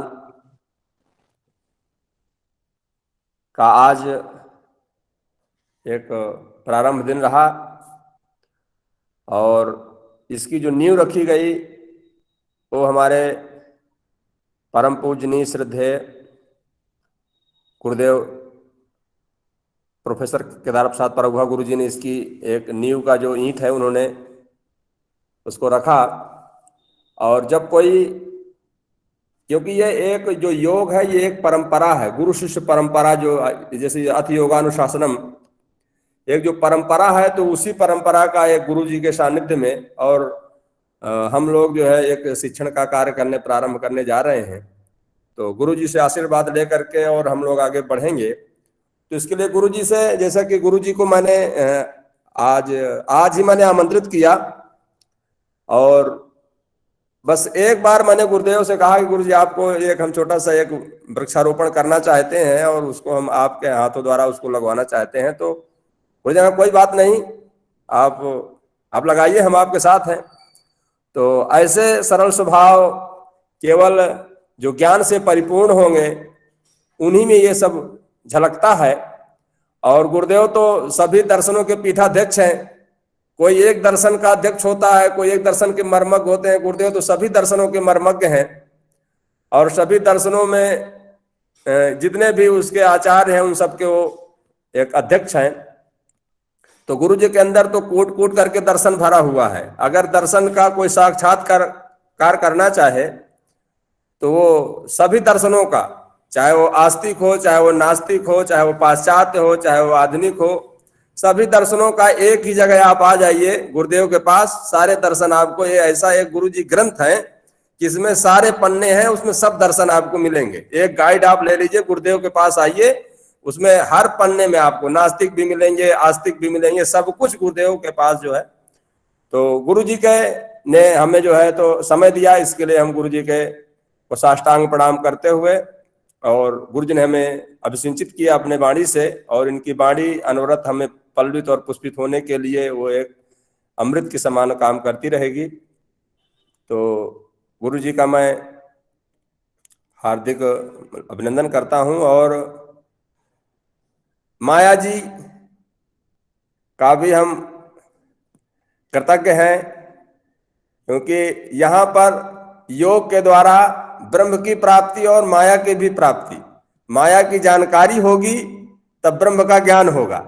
का आज एक प्रारंभ दिन रहा और इसकी जो नींव रखी गई वो हमारे परम पूजनीय श्रद्धेय गुरुदेव प्रोफेसर केदार प्रसाद परगुहा गुरु जी ने इसकी एक नींव का जो ईंट है उन्होंने उसको रखा। और जब कोई, क्योंकि ये एक जो योग है ये एक परंपरा है, गुरु शिष्य परंपरा, जो जैसे अथ योगानुशासनम एक जो परंपरा है, तो उसी परंपरा का एक गुरु जी के सानिध्य में और हम लोग जो है एक शिक्षण का कार्य करने प्रारंभ करने जा रहे हैं। तो गुरु जी से आशीर्वाद लेकर के और हम लोग आगे बढ़ेंगे। तो इसके लिए गुरु जी से, जैसा कि गुरु जी को मैंने आज ही मैंने आमंत्रित किया और बस एक बार मैंने गुरुदेव से कहा कि गुरु जी आपको एक हम छोटा सा एक वृक्षारोपण करना चाहते हैं और उसको हम आपके हाथों द्वारा उसको लगवाना चाहते हैं। तो गुरु जी कोई बात नहीं, आप लगाइए, हम आपके साथ हैं। तो ऐसे सरल स्वभाव केवल जो ज्ञान से परिपूर्ण होंगे उन्हीं में ये सब झलकता है। और गुरुदेव तो सभी दर्शनों के पीठाध्यक्ष हैं, कोई एक दर्शन का अध्यक्ष होता है, कोई एक दर्शन के मर्मज्ञ होते हैं। गुरुदेव तो सभी दर्शनों के मर्मज्ञ हैं और सभी दर्शनों में जितने भी उसके आचार्य हैं उन सबके वो एक अध्यक्ष हैं। तो गुरु जी के अंदर तो कूट कूट करके दर्शन भरा हुआ है। अगर दर्शन का कोई साक्षात्कार करना चाहे तो वो सभी दर्शनों का, चाहे वो आस्तिक हो, चाहे वो नास्तिक हो, चाहे वो पाश्चात्य हो, चाहे वो आधुनिक हो, सभी दर्शनों का एक ही जगह आप आ जाइए गुरुदेव के पास, सारे दर्शन आपको, ये ऐसा एक गुरु जी ग्रंथ है कि इसमें सारे पन्ने हैं, उसमें सब दर्शन आपको मिलेंगे। एक गाइड आप ले लीजिए, गुरुदेव के पास आइए, उसमें हर पन्ने में आपको नास्तिक भी मिलेंगे, आस्तिक भी मिलेंगे, सब कुछ गुरुदेव के पास जो है। तो गुरु जी के ने हमें जो है तो समय दिया, इसके लिए हम गुरु जी के को साष्टांग प्रणाम करते हुए, और गुरु जी ने हमें अभिसिंचित किया अपने वाणी से, और इनकी वाणी अनवरत हमें पल्वित और पुष्पित होने के लिए वो एक अमृत के समान काम करती रहेगी। तो गुरु जी का मैं हार्दिक अभिनंदन करता हूं और माया जी का भी हम कृतज्ञ हैं, क्योंकि यहाँ पर योग के द्वारा ब्रह्म की प्राप्ति और माया की भी प्राप्ति, माया की जानकारी होगी तब ब्रह्म का ज्ञान होगा।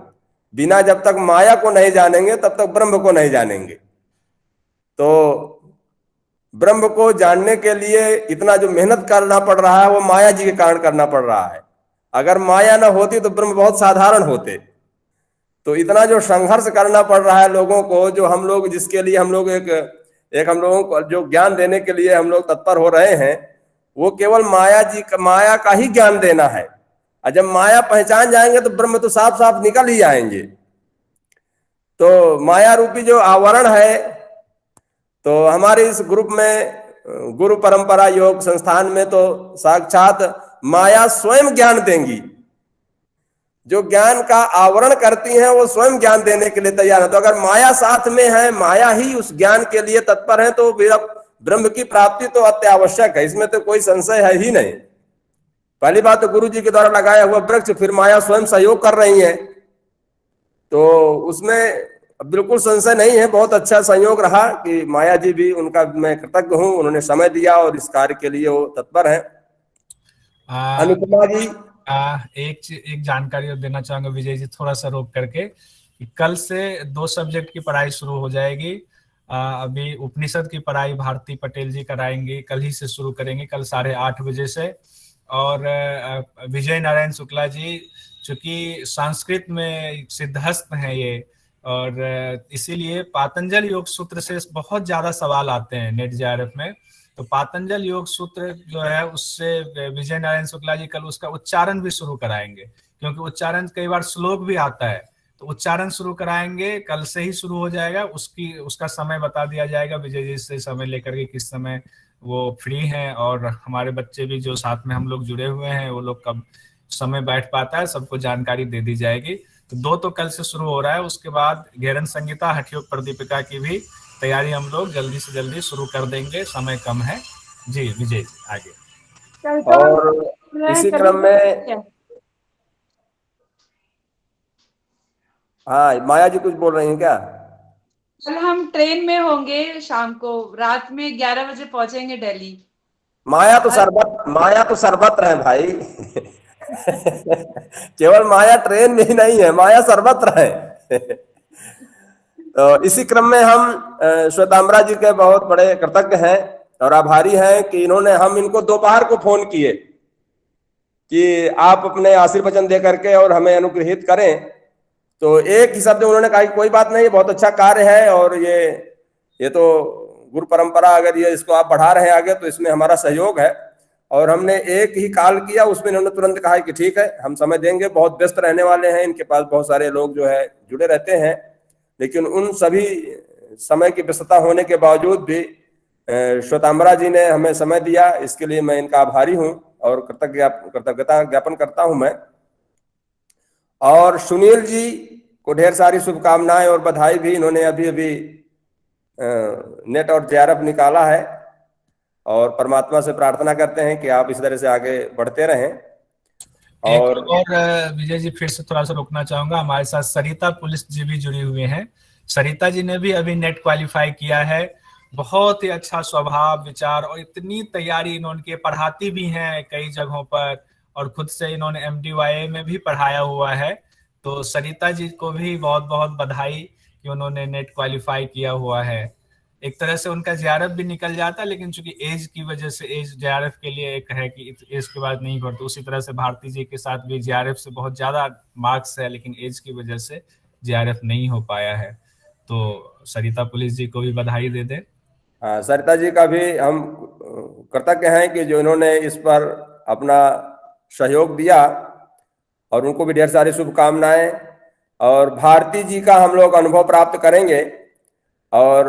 बिना जब तक माया को नहीं जानेंगे तब तक ब्रह्म को नहीं जानेंगे। तो ब्रह्म को जानने के लिए इतना जो मेहनत करना पड़ रहा है वो माया जी के कारण करना पड़ रहा है। अगर माया ना होती तो ब्रह्म बहुत साधारण होते। तो इतना जो संघर्ष करना पड़ रहा है लोगों को, जो हम लोग जिसके लिए हम लोग एक हम लोगों को जो ज्ञान देने के लिए हम लोग तत्पर हो रहे हैं, वो केवल माया का ही ज्ञान देना है। और जब माया पहचान जाएंगे तो ब्रह्म तो साफ साफ निकल ही आएंगे। तो माया रूपी जो आवरण है, तो हमारे इस ग्रुप में गुरु परंपरा योग संस्थान में तो साक्षात माया स्वयं ज्ञान देंगी। जो ज्ञान का आवरण करती हैं वो स्वयं ज्ञान देने के लिए तैयार है। तो अगर माया साथ में है, माया ही उस ज्ञान के लिए तत्पर है, तो फिर अब ब्रह्म की प्राप्ति तो अत्यावश्यक है, इसमें तो कोई संशय है ही नहीं। पहली बात तो गुरु जी के द्वारा लगाया हुआ वृक्ष, फिर माया स्वयं सहयोग कर रही है, तो उसमें बिल्कुल संशय नहीं है। बहुत अच्छा संयोग रहा कि माया जी भी, उनका मैं कृतज्ञ हूं, उन्होंने समय दिया और इस कार्य के लिए वो तत्पर है। अनुपमा जी, एक जानकारी और देना चाहूंगा विजय जी, थोड़ा सा रोक करके, कि कल से 2 सब्जेक्ट की पढ़ाई शुरू हो जाएगी। अभी उपनिषद की पढ़ाई भारती पटेल जी कराएंगे, कल ही से शुरू करेंगे, कल 8:30 बजे से। और विजय नारायण शुक्ला जी चूंकि संस्कृत में सिद्धहस्त हैं ये, और इसीलिए पातंजल योग सूत्र से बहुत ज्यादा सवाल आते हैं नेट जेआरएफ में, तो पातंजल योग सूत्र जो है उससे विजय नारायण शुक्ला जी कल उसका उच्चारण भी शुरू कराएंगे, क्योंकि उच्चारण कई बार श्लोक भी आता है, तो उच्चारण शुरू कराएंगे, कल से ही शुरू हो जाएगा। उसका समय बता दिया जाएगा विजय जी से, समय लेकर के किस समय वो फ्री हैं, और हमारे बच्चे भी जो साथ में हम लोग जुड़े हुए हैं वो लोग कब समय बैठ पाता है, सबको जानकारी दे दी जाएगी। तो 2 तो कल से शुरू हो रहा है, उसके बाद घेरन संहिता, हठ योग प्रदीपिका की भी तैयारी हम लोग जल्दी से जल्दी शुरू कर देंगे, समय कम है जी। विजय जी आगे। और इसी क्रम में हाँ, माया जी कुछ बोल रही हैं क्या? कल हम ट्रेन में होंगे, शाम को रात में 11 बजे पहुंचेंगे दिल्ली। माया तो सर्वत्र है भाई। केवल माया ट्रेन में ही नहीं है, माया सर्वत्र है। तो इसी क्रम में हम श्वेतांबरा जी के बहुत बड़े कृतज्ञ हैं और आभारी हैं कि हम इनको दोपहर को फोन किए कि आप अपने आशीर्वचन दे करके और हमें अनुग्रहित करें, तो एक ही शब्द उन्होंने कहा कि कोई बात नहीं, बहुत अच्छा कार्य है, और ये तो गुरु परंपरा, अगर ये इसको आप बढ़ा रहे हैं आगे तो इसमें हमारा सहयोग है। और हमने एक ही कॉल किया, उसमें इन्होंने तुरंत कहा कि ठीक है, हम समय देंगे, बहुत व्यस्त रहने वाले हैं, इनके पास बहुत सारे लोग जो है जुड़े रहते हैं, लेकिन उन सभी समय की व्यस्तता होने के बावजूद भी श्वेतांबरा जी ने हमें समय दिया, इसके लिए मैं इनका आभारी हूं और कृतज्ञता ज्ञापन करता हूं मैं। और सुनील जी को ढेर सारी शुभकामनाएं और बधाई भी, इन्होंने अभी नेट और जेआरएफ निकाला है, और परमात्मा से प्रार्थना करते हैं कि आप इस तरह से आगे बढ़ते रहें। और विजय जी फिर से थोड़ा सा रोकना चाहूंगा, हमारे साथ सरिता पुलिस जी भी जुड़ी हुई हैं। सरिता जी ने भी अभी नेट क्वालिफाई किया है, बहुत ही अच्छा स्वभाव, विचार और इतनी तैयारी इन्होंने, पढ़ाती भी हैं कई जगहों पर, और खुद से इन्होंने MDYA में भी पढ़ाया हुआ है। तो सरिता जी को भी बहुत बहुत बधाई कि उन्होंने नेट क्वालिफाई किया हुआ है। एक तरह से उनका जेआरएफ भी निकल जाता, लेकिन चूंकि एज की वजह से, एज जेआरएफ के लिए एक है कि एज के बाद नहीं भरते, उसी तरह से भारती जी के साथ भी जेआरएफ से बहुत ज्यादा मार्क्स है, लेकिन एज की वजह से जेआरएफ नहीं हो पाया है। तो सरिता पुलिस जी को भी बधाई दे दें। हाँ, सरिता जी का भी हम कृतज्ञ हैं कि जो इन्होंने इस पर अपना सहयोग दिया, और उनको भी ढेर सारी शुभकामनाएं। और भारती जी का हम लोग अनुभव प्राप्त करेंगे, और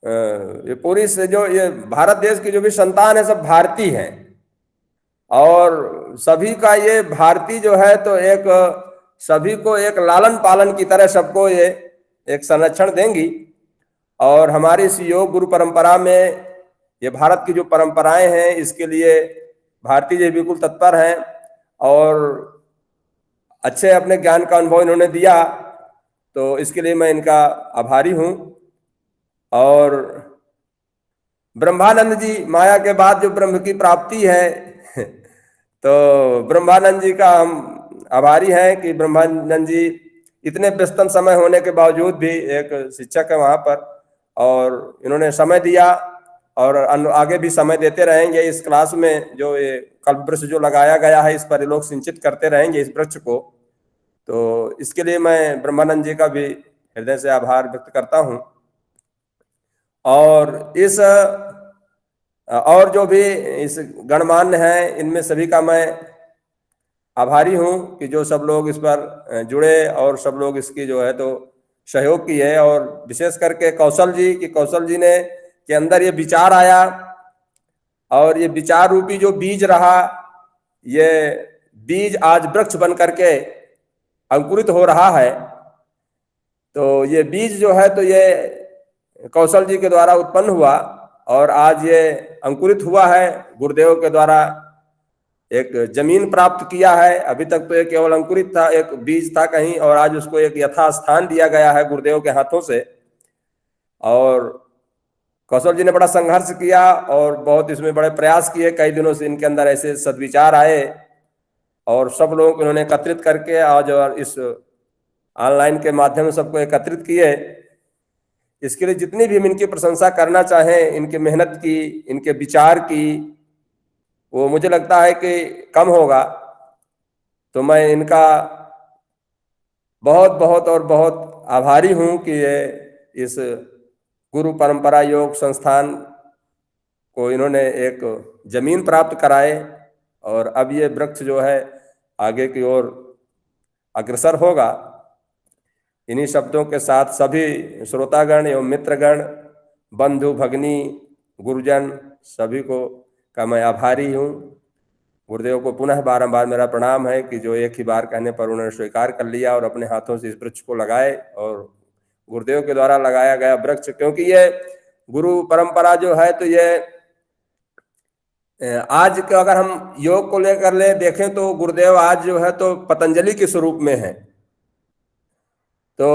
ये पूरी से जो ये भारत देश की जो भी संतान है सब भारती हैं, और सभी का ये भारती जो है तो एक सभी को एक लालन पालन की तरह सबको ये एक संरक्षण देंगी। और हमारी इस योग गुरु परंपरा में ये भारत की जो परंपराएं हैं, इसके लिए भारती जी बिल्कुल तत्पर हैं, और अच्छे अपने ज्ञान का अनुभव इन्होंने दिया, तो इसके लिए मैं इनका आभारी हूं। और ब्रह्मानंद जी, माया के बाद जो ब्रह्म की प्राप्ति है, तो ब्रह्मानंद जी का हम आभारी हैं कि ब्रह्मानंद जी इतने व्यस्तम समय होने के बावजूद भी एक शिक्षक है वहां पर, और इन्होंने समय दिया, और आगे भी समय देते रहेंगे। इस क्लास में जो ये कल्प वृक्ष जो लगाया गया है, इस पर ये लोग सिंचित करते रहेंगे इस वृक्ष को, तो इसके लिए मैं ब्रह्मानंद जी का भी हृदय से आभार व्यक्त करता हूं। और इस और जो भी इस गणमान्य हैं, इनमें सभी का मैं आभारी हूं कि जो सब लोग इस पर जुड़े और सब लोग इसकी जो है तो सहयोग की है। और विशेष करके कौशल जी ने के अंदर ये विचार आया, और ये विचार रूपी जो बीज रहा, ये बीज आज वृक्ष बन करके अंकुरित हो रहा है। तो ये बीज जो है तो ये कौशल जी के द्वारा उत्पन्न हुआ और आज ये अंकुरित हुआ है, गुरुदेव के द्वारा एक जमीन प्राप्त किया है। अभी तक तो ये केवल अंकुरित था, एक बीज था कहीं, और आज उसको एक यथास्थान दिया गया है गुरुदेव के हाथों से। और कौशल जी ने बड़ा संघर्ष किया और बहुत इसमें बड़े प्रयास किए। कई दिनों से इनके अंदर ऐसे सद्विचार आए और सब लोगों को इन्होंने एकत्रित करके आज और इस ऑनलाइन के माध्यम से सबको एकत्रित किए। इसके लिए जितनी भी हम इनकी प्रशंसा करना चाहें, इनके मेहनत की, इनके विचार की, वो मुझे लगता है कि कम होगा। तो मैं इनका बहुत बहुत और बहुत आभारी हूं कि ये इस गुरु परंपरा योग संस्थान को इन्होंने एक जमीन प्राप्त कराए और अब ये वृक्ष जो है आगे की ओर अग्रसर होगा। इन्हीं शब्दों के साथ सभी श्रोतागण एवं मित्रगण, बंधु भगनी, गुरुजन सभी को का मैं आभारी हूँ। गुरुदेव को पुनः बारंबार मेरा प्रणाम है कि जो एक ही बार कहने पर उन्होंने स्वीकार कर लिया और अपने हाथों से इस वृक्ष को लगाए। और गुरुदेव के द्वारा लगाया गया वृक्ष, क्योंकि ये गुरु परंपरा जो है तो ये आज के अगर हम योग को लेकर ले देखें तो गुरुदेव आज जो है तो पतंजलि के स्वरूप में है। तो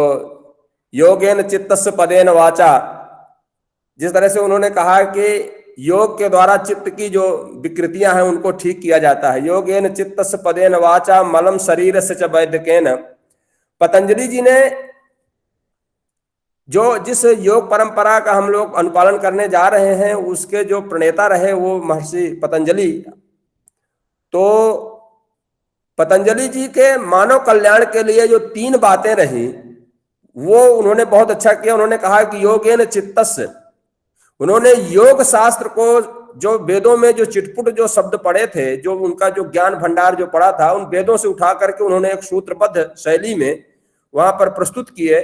योगेन चित्तस्य पदेन वाचा, जिस तरह से उन्होंने कहा कि योग के द्वारा चित्त की जो विकृतियां हैं उनको ठीक किया जाता है। योगेन चित्तस्य पदेन वाचा मलम शरीरस्य च वैद्यकेन। पतंजलि जी ने जो जिस योग परंपरा का हम लोग अनुपालन करने जा रहे हैं उसके जो प्रणेता रहे वो महर्षि पतंजलि। तो पतंजलि जी के मानव कल्याण के लिए जो 3 बातें रही वो उन्होंने बहुत अच्छा किया। उन्होंने कहा कि योगेन चित्तस्य, उन्होंने योग शास्त्र को, जो वेदों में जो चिटपुट जो शब्द पढ़े थे, जो उनका जो ज्ञान भंडार जो पड़ा था, उन वेदों से उठा करके उन्होंने एक सूत्रबद्ध शैली में वहां पर प्रस्तुत किए,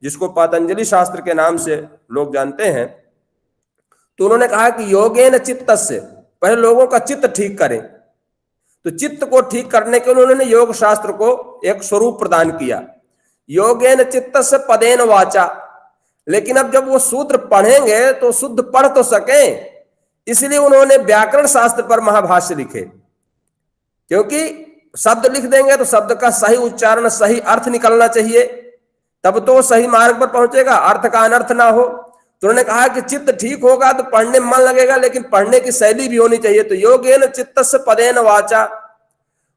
जिसको पतंजलि शास्त्र के नाम से लोग जानते हैं। तो उन्होंने कहा कि योगेन चित्तस्य, पहले लोगों का चित्त ठीक करें। तो चित्त को ठीक करने के लिए उन्होंने योग शास्त्र को एक स्वरूप प्रदान किया, योगेन चित्तस्य पदेन वाचा। लेकिन अब जब वो सूत्र पढ़ेंगे तो शुद्ध पढ़ तो सके, इसलिए उन्होंने व्याकरण शास्त्र पर महाभाष्य लिखे। क्योंकि शब्द लिख देंगे तो शब्द का सही उच्चारण, सही अर्थ निकलना चाहिए, तब तो सही मार्ग पर पहुंचेगा, अर्थ का अनर्थ ना हो। तो उन्होंने कहा कि चित्त ठीक होगा तो पढ़ने में मन लगेगा, लेकिन पढ़ने की शैली भी होनी चाहिए। तो योगेन चित्तस्य पदेन वाचा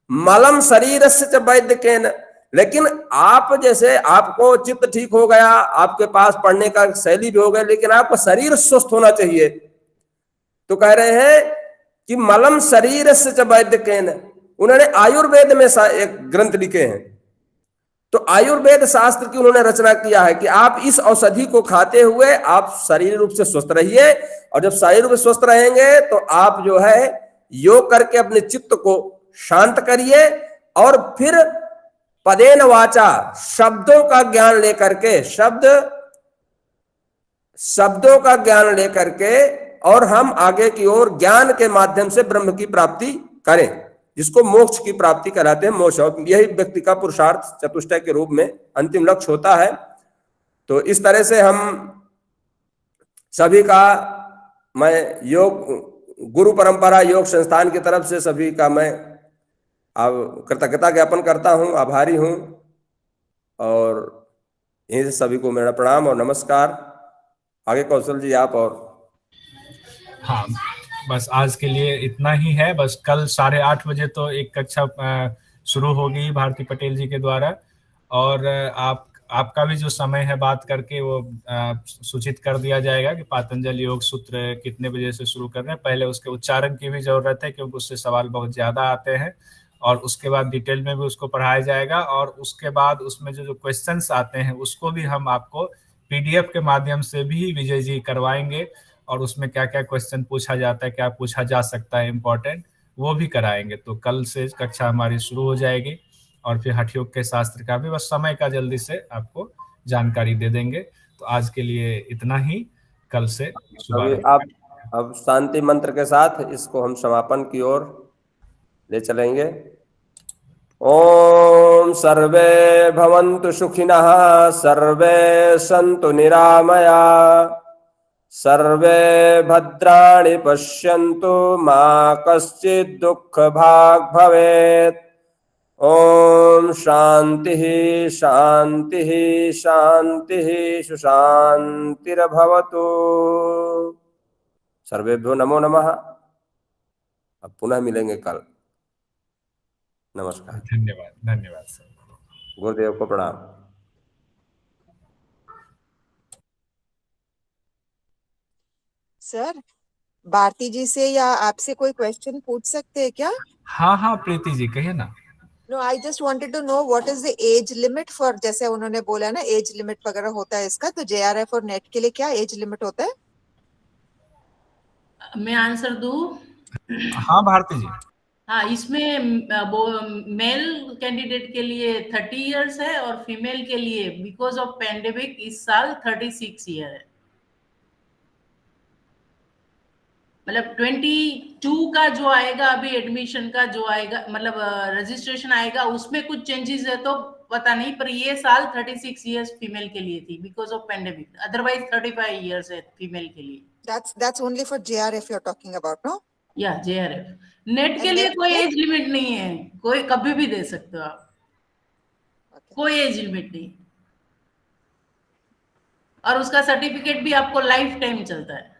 मलम शरीरस्य च वैद्यकेन। लेकिन आप जैसे आपको चित्त ठीक हो गया, आपके पास पढ़ने का शैली भी हो गया, लेकिन आपका शरीर स्वस्थ होना चाहिए। तो कह रहे हैं कि मलम शरीरस्य च वैद्यकेन। उन्होंने आयुर्वेद में एक ग्रंथ लिखे हैं। तो आयुर्वेद शास्त्र की उन्होंने रचना किया है कि आप इस औषधि को खाते हुए आप शारीरिक रूप से स्वस्थ रहिए, और जब शारीरिक रूप से स्वस्थ रहेंगे तो आप जो है योग करके अपने चित्त को शांत करिए, और फिर पदेन वाचा, शब्दों का ज्ञान लेकर के, शब्दों का ज्ञान लेकर के, और हम आगे की ओर ज्ञान के माध्यम से ब्रह्म की प्राप्ति करें, जिसको मोक्ष की प्राप्ति कराते हैं। मोक्ष, यही व्यक्ति का पुरुषार्थ चतुष्टय के रूप में अंतिम लक्ष्य होता है। तो इस तरह से हम सभी का, मैं योग गुरु परंपरा योग संस्थान की तरफ से सभी का मैं अब कृतज्ञता ज्ञापन करता हूं, आभारी हूं। और इन सभी को मेरा प्रणाम और नमस्कार। आगे कौशल जी आप। और हाँ, बस आज के लिए इतना ही है। बस कल 8:30 बजे तो एक कक्षा शुरू होगी भारती पटेल जी के द्वारा, और आपका भी जो समय है बात करके वो सूचित कर दिया जाएगा कि पातंजलि योग सूत्र कितने बजे से शुरू कर रहे हैं। पहले उसके उच्चारण की भी जरूरत है, क्योंकि उससे सवाल बहुत ज्यादा आते हैं, और उसके बाद डिटेल में भी उसको पढ़ाया जाएगा। और उसके बाद उसमें जो क्वेश्चंस आते हैं उसको भी हम आपको PDF के माध्यम से भी विजय जी करवाएंगे, और उसमें क्या क्या क्वेश्चन पूछा जाता है, क्या पूछा जा सकता है इम्पोर्टेंट, वो भी कराएंगे। तो कल से कक्षा हमारी शुरू हो जाएगी, और फिर हठ योग के शास्त्र का भी बस समय का जल्दी से आपको जानकारी दे देंगे। तो आज के लिए इतना ही, कल से सुबह आप अब शांति मंत्र के साथ इसको हम समापन की ओर ले चलेंगे। ओम सर्वे भवन्तु सुखिनः, सर्वे सन्तु निरामया, सर्वे भद्राणि पश्यन्तु मा कश्चित् दुःखभाग् भवेत्। ओम शांति शांति शांति सुशांतिर्भवतु। सर्वेभ्यो नमो नमः। अब पुनः मिलेंगे कल। नमस्कार। धन्यवाद। धन्यवाद सर। गुरुदेव को प्रणाम। सर, भारती जी से या आपसे कोई क्वेश्चन पूछ सकते हैं क्या? हाँ हाँ प्रीति जी कहिए ना। No, I just wanted to know what is the age limit for, जैसे उन्होंने बोला ना एज लिमिट वगैरह होता है इसका, तो JRF और नेट के लिए क्या एज लिमिट होता है? मैं आंसर दूं? हाँ भारती जी। हाँ, इसमें वो मेल कैंडिडेट के लिए 30 इयर्स है और फीमेल के लिए बिकॉज ऑफ पैंडेमिक इस साल 36 ईयर है। मतलब 22 का जो आएगा अभी एडमिशन का जो आएगा, मतलब रजिस्ट्रेशन आएगा, उसमें कुछ चेंजेस है तो पता नहीं, पर ये साल 36 इयर्स फीमेल के लिए थी because of pandemic, otherwise 35 years है फीमेल के लिए। That's only for JRF you're talking about, no? या JRF। नेट के लिए कोई एज लिमिट नहीं है, कोई कभी भी दे सकते हो आप। कोई एज लिमिट नहीं, और उसका सर्टिफिकेट भी आपको लाइफ टाइम चलता है।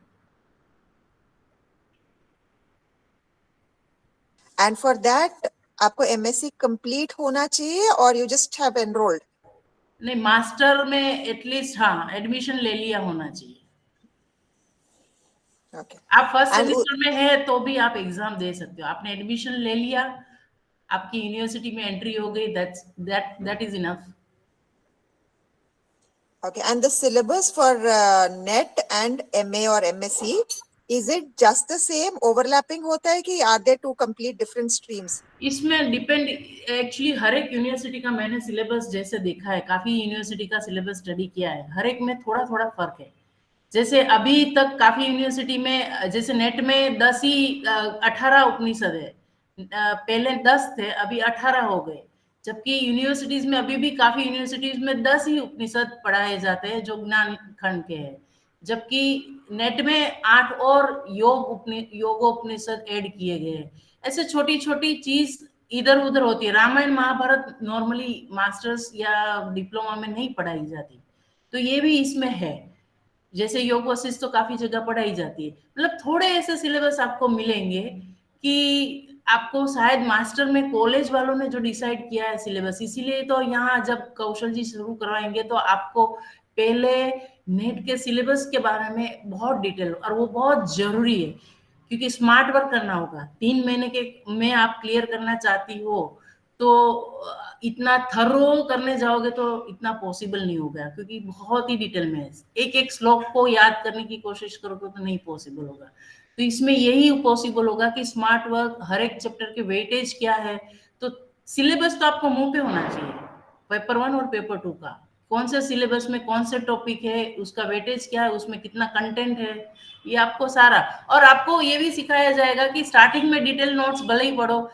And for that आपको MSc complete होना चाहिए और you just have enrolled? नहीं, मास्टर में एटलीस्ट हाँ एडमिशन ले लिया होना चाहिए। Okay. आप फर्स्ट सेमेस्टर में है तो भी आप एग्जाम दे सकते हो। आपने एडमिशन ले लिया, आपकी यूनिवर्सिटी में एंट्री हो गई, that is enough. Okay, and the syllabus for NET and MA or MSc, is it just the same, overlapping होता है कि are there two complete different streams? इसमें डिपेंड, एक्चुअली हर एक यूनिवर्सिटी का मैंने सिलेबस जैसे देखा है, काफी यूनिवर्सिटी का सिलेबस स्टडी किया है, हर एक में थोड़ा थोड़ा फर्क है। जैसे अभी तक काफी यूनिवर्सिटी में, जैसे नेट में 18 उपनिषद है, पहले 10 थे अभी 18 हो गए, जबकि यूनिवर्सिटीज में अभी भी काफी यूनिवर्सिटीज में 10 ही उपनिषद पढ़ाए जाते हैं जो ज्ञान खंड के हैं, जबकि नेट में 8 और योगोपनिषद ऐड किए गए हैं। ऐसे छोटी छोटी चीज इधर उधर होती है। रामायण महाभारत नॉर्मली मास्टर्स या डिप्लोमा में नहीं पढ़ाई जाती, तो ये भी इसमें है। जैसे योग वशिष्ठ तो काफी जगह पढ़ाई जाती है। मतलब थोड़े ऐसे सिलेबस आपको मिलेंगे कि आपको शायद मास्टर में कॉलेज वालों ने जो डिसाइड किया है सिलेबस, इसीलिए तो यहाँ जब कौशल जी शुरू करवाएंगे तो आपको पहले नेट के सिलेबस के बारे में बहुत डिटेल, और वो बहुत जरूरी है क्योंकि स्मार्ट वर्क करना होगा। 3 महीने के में आप क्लियर करना चाहती हो तो इतना थरो करने जाओगे तो इतना पॉसिबल नहीं होगा, क्योंकि बहुत ही डिटेल में है। एक एक श्लोक को याद करने की कोशिश करोगे तो नहीं पॉसिबल होगा। तो इसमें यही पॉसिबल होगा कि स्मार्ट वर्क, हर एक चैप्टर के वेटेज क्या है, तो सिलेबस तो आपको मुंह पे होना चाहिए, पेपर 1 और पेपर 2 का, कौन से सिलेबस में कौन से टॉपिक है, उसका वेटेज क्या है, उसमें कितना कंटेंट है, ये आपको सारा। और आपको ये भी सिखाया जाएगा कि स्टार्टिंग में डिटेल नोट्स भले ही पढ़ो,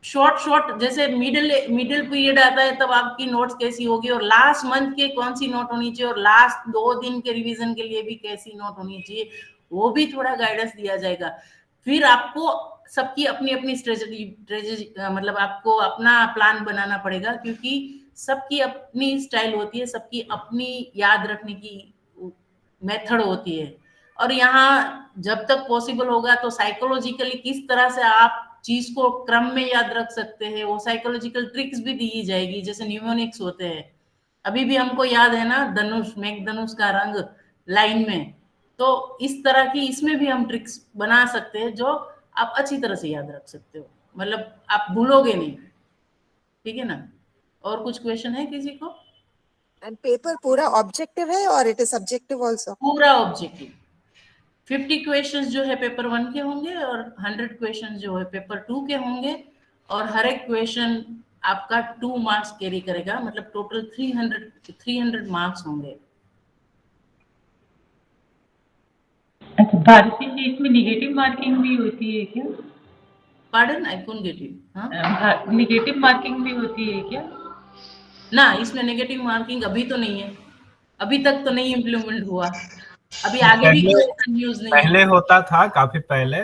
शॉर्ट जैसे मिडिल पीरियड आता है तब आपकी नोट्स कैसी होगी, और लास्ट मंथ के कौन सी नोट होनी चाहिए, और लास्ट 2 दिन के रिवीजन के लिए भी कैसी नोट होनी चाहिए, वो भी थोड़ा गाइडेंस दिया जाएगा। फिर आपको सबकी अपनी अपनी स्ट्रेटेजी, मतलब आपको अपना प्लान बनाना पड़ेगा, क्योंकि सबकी अपनी स्टाइल होती है, सबकी अपनी याद रखने की मेथड होती है। और यहाँ जब तक पॉसिबल होगा तो साइकोलॉजिकली किस तरह से आप चीज को क्रम में याद रख सकते हैं, वो साइकोलॉजिकल ट्रिक्स भी दी जाएगी। जैसे न्यूमोनिक्स होते हैं, अभी भी हमको याद है ना, धनुष, मेघधनुष का रंग लाइन में, तो इस तरह की इसमें भी हम ट्रिक्स बना सकते हैं जो आप अच्छी तरह से याद रख सकते हो, मतलब आप भूलोगे नहीं। ठीक है ना? और कुछ क्वेश्चन है किसी को? एंड पेपर पूरा ऑब्जेक्टिव है और इट इज सब्जेक्टिव आल्सो? पूरा ऑब्जेक्टिव। 50 क्वेश्चंस जो है पेपर 1 के होंगे और 100 क्वेश्चन जो है पेपर 2 के होंगे, और हर एक क्वेश्चन आपका 2 मार्क्स कैरी करेगा, मतलब टोटल 300 मार्क्स होंगे। अच्छा भारती जी, इसमें निगेटिव मार्किंग भी होती है क्या? Pardon, I couldn't get you. Negative marking भी होती है क्या? ना, इसमें नेगेटिव मार्किंग अभी तो नहीं है, अभी तक तो नहीं इम्प्लीमेंट हुआ। अभी आगे भी पहले कोई ऐसा न्यूज नहीं पहले है। होता था, काफी पहले,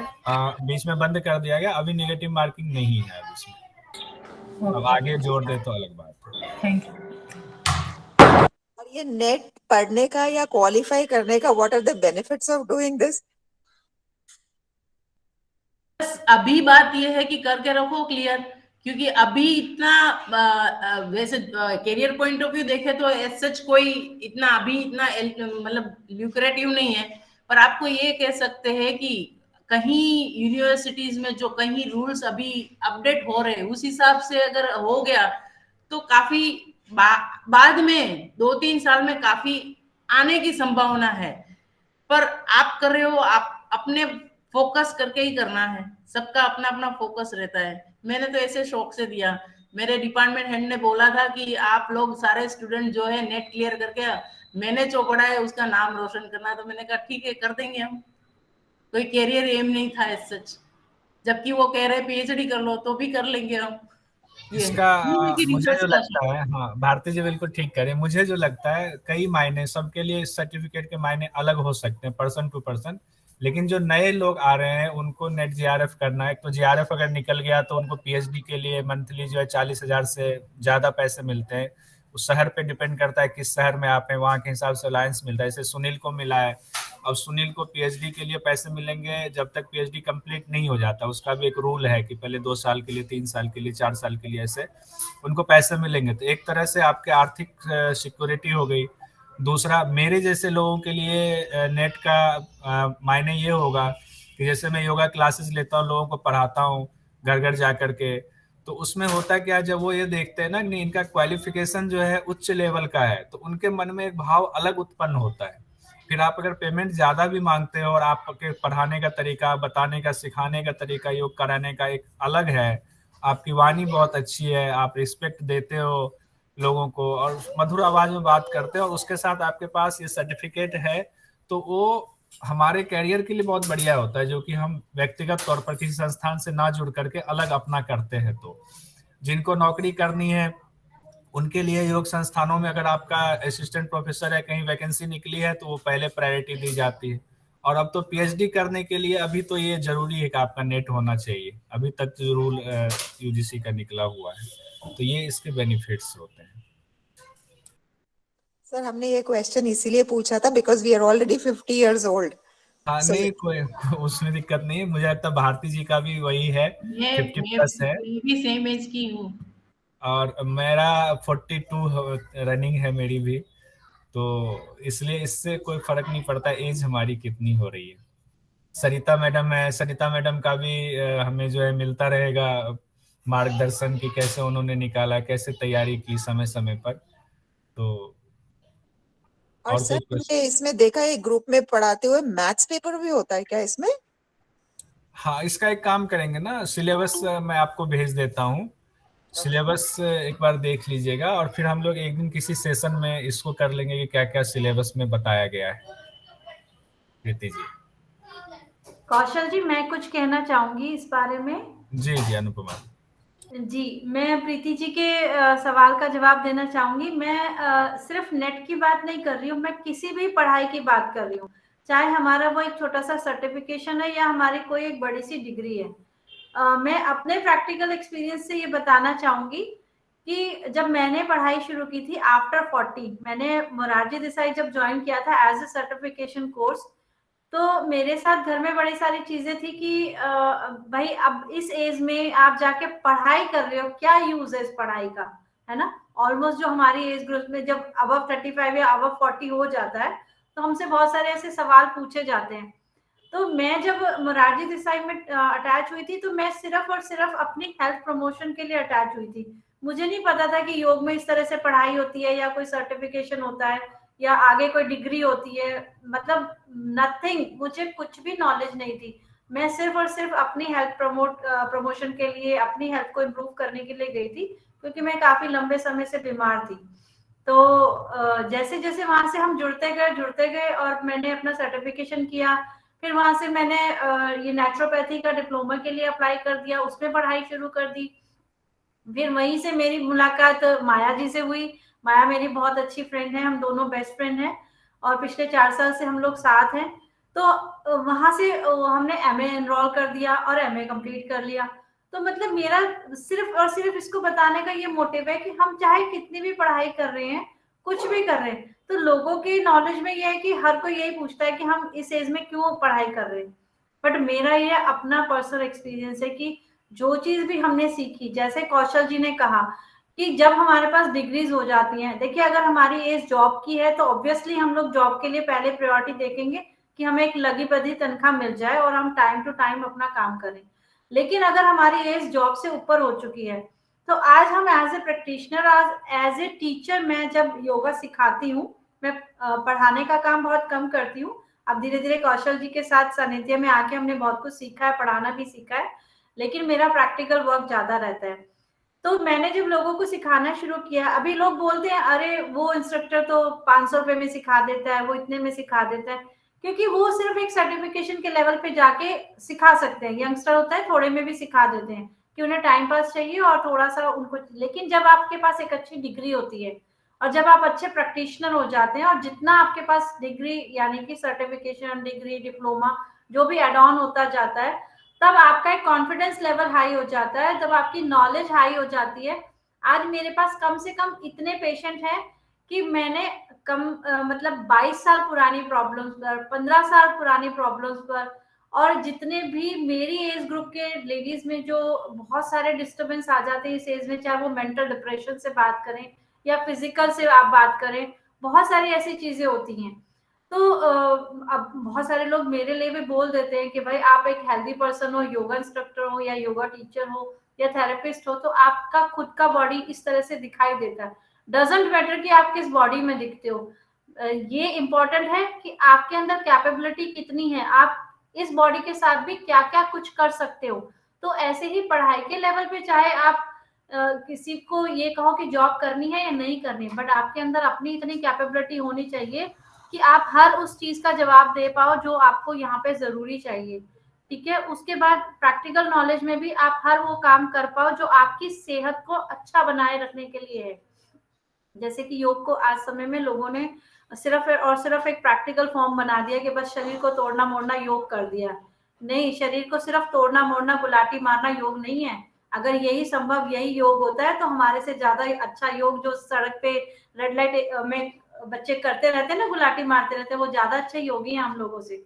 बीच में बंद कर दिया गया। अभी निगेटिव मार्किंग नहीं है अब इसमें। अब आगे जोड़ दे तो अलग बात है। Thank you. और ये नेट पढ़ने का या क्वालिफाई करने का, what are the benefits of doing this? बस अभी बात ये है कि करके रखो क्लियर, क्योंकि अभी इतना वैसे करियर पॉइंट ऑफ व्यू देखे तो एज सच कोई इतना अभी इतना मतलब ल्यूक्रेटिव नहीं है। पर आपको ये कह सकते हैं कि कहीं यूनिवर्सिटीज में जो कहीं रूल्स अभी अपडेट हो रहे हैं उस हिसाब से अगर हो गया तो काफी बाद में 2-3 साल में काफी आने की संभावना है। पर आप कर रहे हो, आप अपने फोकस करके ही करना है। सबका अपना अपना फोकस रहता है। मैंने तो ऐसे शौक से दिया। मेरे डिपार्टमेंट हेड ने बोला था कि आप लोग सारे स्टूडेंट जो है नेट क्लियर करके, मैंने चौपड़ा है उसका नाम रोशन करना। तो मैंने कहा ठीक है, कर देंगे हम। कोई कैरियर एम नहीं था एज सच, जबकि वो कह रहे पीएचडी कर लो तो भी कर लेंगे हम। ये इसका मुझे जो रिसर्च का लगता है, हाँ भारती जी बिल्कुल ठीक करें, मुझे जो लगता है कई मायने सबके लिए सर्टिफिकेट के मायने अलग हो सकते हैं पर्सन टू पर्सन। लेकिन जो नए लोग आ रहे हैं उनको नेट जीआरएफ करना है, तो जीआरएफ अगर निकल गया तो उनको पीएचडी के लिए मंथली जो है 40,000 से ज्यादा पैसे मिलते हैं। उस शहर पे डिपेंड करता है किस शहर में आप हैं, वहाँ के हिसाब से अलायंस मिलता है। जैसे सुनील को मिला है। अब सुनील को पीएचडी के लिए पैसे मिलेंगे जब तक पीएचडी कंप्लीट नहीं हो जाता। उसका भी एक रूल है कि पहले 2 साल के लिए, 3 साल के लिए, 4 साल के लिए ऐसे उनको पैसे मिलेंगे। तो एक तरह से आपके आर्थिक सिक्योरिटी हो गई। दूसरा, मेरे जैसे लोगों के लिए नेट का मायने ये होगा कि जैसे मैं योगा क्लासेस लेता हूँ, लोगों को पढ़ाता हूँ घर घर जा करके, तो उसमें होता क्या, जब वो ये देखते हैं ना कि इनका क्वालिफिकेशन जो है उच्च लेवल का है, तो उनके मन में एक भाव अलग उत्पन्न होता है। फिर आप अगर पेमेंट ज्यादा भी मांगते हो और आपके पढ़ाने का तरीका, बताने का, सिखाने का तरीका, योग कराने का एक अलग है, आपकी वाणी बहुत अच्छी है, आप रिस्पेक्ट देते हो लोगों को और मधुर आवाज में बात करते हो, और उसके साथ आपके पास ये सर्टिफिकेट है, तो वो हमारे कैरियर के लिए बहुत बढ़िया होता है, जो कि हम व्यक्तिगत तौर पर किसी संस्थान से ना जुड़ करके अलग अपना करते हैं। तो जिनको नौकरी करनी है उनके लिए योग संस्थानों में अगर आपका असिस्टेंट प्रोफेसर है, कहीं वैकेंसी निकली है, तो वो पहले प्रायोरिटी दी जाती है। और अब तो पीएचडी करने के लिए अभी तो ये जरूरी है कि आपका नेट होना चाहिए। अभी तक जो रूल यूजीसी का निकला हुआ है, तो ये इसके बेनिफिट्स होते हैं। सर हमने ये क्वेश्चन इसीलिए पूछा था because we are already 50 years old. हाँ नहीं, कोई उसमें दिक्कत नहीं है। मुझे लगता है भारती जी का भी वही है, 50+ है। मैं भी सेम एज की हूँ। और मेरा 42 रनिंग है मेरी भी, तो इसलिए इससे कोई फर्क नहीं पड़ता एज हमारी कितनी हो रही है। सरिता मैडम है, सरिता मैडम का भी हमें जो है मिलता रहेगा मार्गदर्शन की कैसे उन्होंने निकाला, कैसे तैयारी की समय समय पर। तो और सर हमने इसमें देखा है ग्रुप में पढ़ाते हुए मैथ्स पेपर भी होता है क्या इसमें? हाँ, इसका एक काम करेंगे ना, सिलेबस मैं आपको भेज देता हूँ। सिलेबस एक बार देख लीजिएगा और फिर हम लोग एक दिन किसी सेशन में इसको कर लेंगे कि क्या क्या सिलेबस में बताया गया है। प्रीति जी। कौशल जी, मैं कुछ कहना चाहूंगी इस बारे में। जी जी अनुपमा जी, मैं प्रीति जी के सवाल का जवाब देना चाहूंगी। मैं सिर्फ नेट की बात नहीं कर रही हूँ, मैं किसी भी पढ़ाई की बात कर रही हूँ, चाहे हमारा वो एक छोटा सा सर्टिफिकेशन है या हमारी कोई एक बड़ी सी डिग्री है। मैं अपने प्रैक्टिकल एक्सपीरियंस से ये बताना चाहूंगी कि जब मैंने पढ़ाई शुरू की थी आफ्टर 40, मैंने मोरारजी देसाई जब ज्वाइन किया था एज ए सर्टिफिकेशन कोर्स, तो मेरे साथ घर में बड़ी सारी चीजें थी कि भाई अब इस एज में आप जाके पढ़ाई कर रहे हो, क्या यूज है इस पढ़ाई का, है ना। ऑलमोस्ट जो हमारी एज ग्रुप में जब अबव 35 या अबव 40 हो जाता है तो हमसे बहुत सारे ऐसे सवाल पूछे जाते हैं। तो मैं जब मोरारजी देसाई में अटैच हुई थी तो मैं सिर्फ और सिर्फ अपनी हेल्थ प्रमोशन के लिए अटैच हुई थी। मुझे नहीं पता था कि योग में इस तरह से पढ़ाई होती है या कोई सर्टिफिकेशन होता है या आगे कोई डिग्री होती है, मतलब नथिंग, मुझे कुछ भी नॉलेज नहीं थी। मैं सिर्फ और सिर्फ अपनी हेल्थ प्रमोशन के लिए, अपनी हेल्थ को इम्प्रूव करने के लिए गई थी, क्योंकि मैं काफी लंबे समय से बीमार थी। तो जैसे जैसे वहां से हम जुड़ते गए और मैंने अपना सर्टिफिकेशन किया, फिर वहां से मैंने ये नेचुरोपैथी का डिप्लोमा के लिए अप्लाई कर दिया, उसमें पढ़ाई शुरू कर दी। फिर वहीं से मेरी मुलाकात माया जी से हुई। माया मेरी बहुत अच्छी फ्रेंड है, हम दोनों बेस्ट फ्रेंड हैं। और पिछले 4 साल से हम लोग साथ हैं। तो वहां से हमने एमए एनरोल कर दिया और एमए कंप्लीट कर लिया। तो मतलब मेरा सिर्फ और सिर्फ इसको बताने का ये मोटिव है कि हम चाहे कितनी भी पढ़ाई कर रहे हैं, कुछ भी कर रहे हैं, तो लोगों के नॉलेज में ये है कि हर कोई यही पूछता है कि हम इस एज में क्यों पढ़ाई कर रहे हैं। बट मेरा ये अपना पर्सनल एक्सपीरियंस है कि जो चीज भी हमने सीखी, जैसे कौशल जी ने कहा कि जब हमारे पास डिग्रीज हो जाती हैं, देखिए अगर हमारी एज जॉब की है तो ऑब्वियसली हम लोग जॉब के लिए पहले प्रायोरिटी देखेंगे कि हमें एक लगी बधी तनख्वाह मिल जाए और हम टाइम टू टाइम अपना काम करें। लेकिन अगर हमारी एज जॉब से ऊपर हो चुकी है, तो आज हम एज ए प्रैक्टिशनर, आज एज ए टीचर, मैं जब योगा सिखाती हूँ, मैं पढ़ाने का काम बहुत कम करती हूँ। अब धीरे धीरे कौशल जी के साथ सानिध्य में आके हमने बहुत कुछ सीखा है, पढ़ाना भी सीखा है, लेकिन मेरा प्रैक्टिकल वर्क ज्यादा रहता है। तो मैंने जब लोगों को सिखाना शुरू किया, अभी लोग बोलते हैं अरे वो इंस्ट्रक्टर तो 500 रुपए में सिखा देता है, वो इतने में सिखा देता है, क्योंकि वो सिर्फ एक सर्टिफिकेशन के लेवल पे जाके सिखा सकते हैं। यंगस्टर होता है, थोड़े में भी सिखा देते हैं कि उन्हें टाइम पास चाहिए और थोड़ा सा उनको, लेकिन जब आपके पास एक अच्छी डिग्री होती है और जब आप अच्छे प्रैक्टिशनर हो जाते हैं, और जितना आपके पास डिग्री यानी कि सर्टिफिकेशन, डिग्री, डिप्लोमा जो भी एड ऑन होता जाता है, तब आपका एक कॉन्फिडेंस लेवल हाई हो जाता है, तब आपकी नॉलेज हाई हो जाती है। आज मेरे पास कम से कम इतने पेशेंट हैं कि मैंने मतलब 22 साल पुरानी प्रॉब्लम्स पर, 15 साल पुरानी प्रॉब्लम्स पर, और जितने भी मेरी एज ग्रुप के लेडीज में जो बहुत सारे डिस्टर्बेंस आ जाते हैं इस एज में, चाहे वो मेंटल डिप्रेशन से बात करें या फिजिकल से आप बात करें, बहुत सारी ऐसी चीजें होती हैं। तो अब बहुत सारे लोग मेरे लिए भी बोल देते हैं कि भाई आप एक हेल्दी पर्सन हो, योगा इंस्ट्रक्टर हो या योगा टीचर हो या थेरेपिस्ट हो, तो आपका खुद का बॉडी इस तरह से दिखाई देता है। डजंट मैटर कि आप किस बॉडी में दिखते हो, ये इम्पोर्टेंट है कि आपके अंदर कैपेबिलिटी कितनी है, आप इस बॉडी के साथ भी क्या क्या कुछ कर सकते हो। तो ऐसे ही पढ़ाई के लेवल पे चाहे आप किसी को ये कहो कि जॉब करनी है या नहीं करनी, बट आपके अंदर अपनी इतनी कैपेबिलिटी होनी चाहिए कि आप हर उस चीज का जवाब दे पाओ जो आपको यहाँ पे जरूरी चाहिए। ठीक है, उसके बाद प्रैक्टिकल नॉलेज में भी आप हर वो काम कर पाओ जो आपकी सेहत को अच्छा बनाए रखने के लिए है। जैसे कि योग को आज समय में लोगों ने सिर्फ और सिर्फ एक प्रैक्टिकल फॉर्म बना दिया कि बस शरीर को तोड़ना मोड़ना योग कर दिया। नहीं, शरीर को सिर्फ तोड़ना मोड़ना, गुलाटी मारना योग नहीं है। अगर यही संभव, यही योग होता है, तो हमारे से ज्यादा अच्छा योग जो सड़क पे रेड लाइट में बच्चे करते रहते हैं ना, गुलाटी मारते रहते हैं, वो ज्यादा अच्छे योगी हैं हम लोगों से।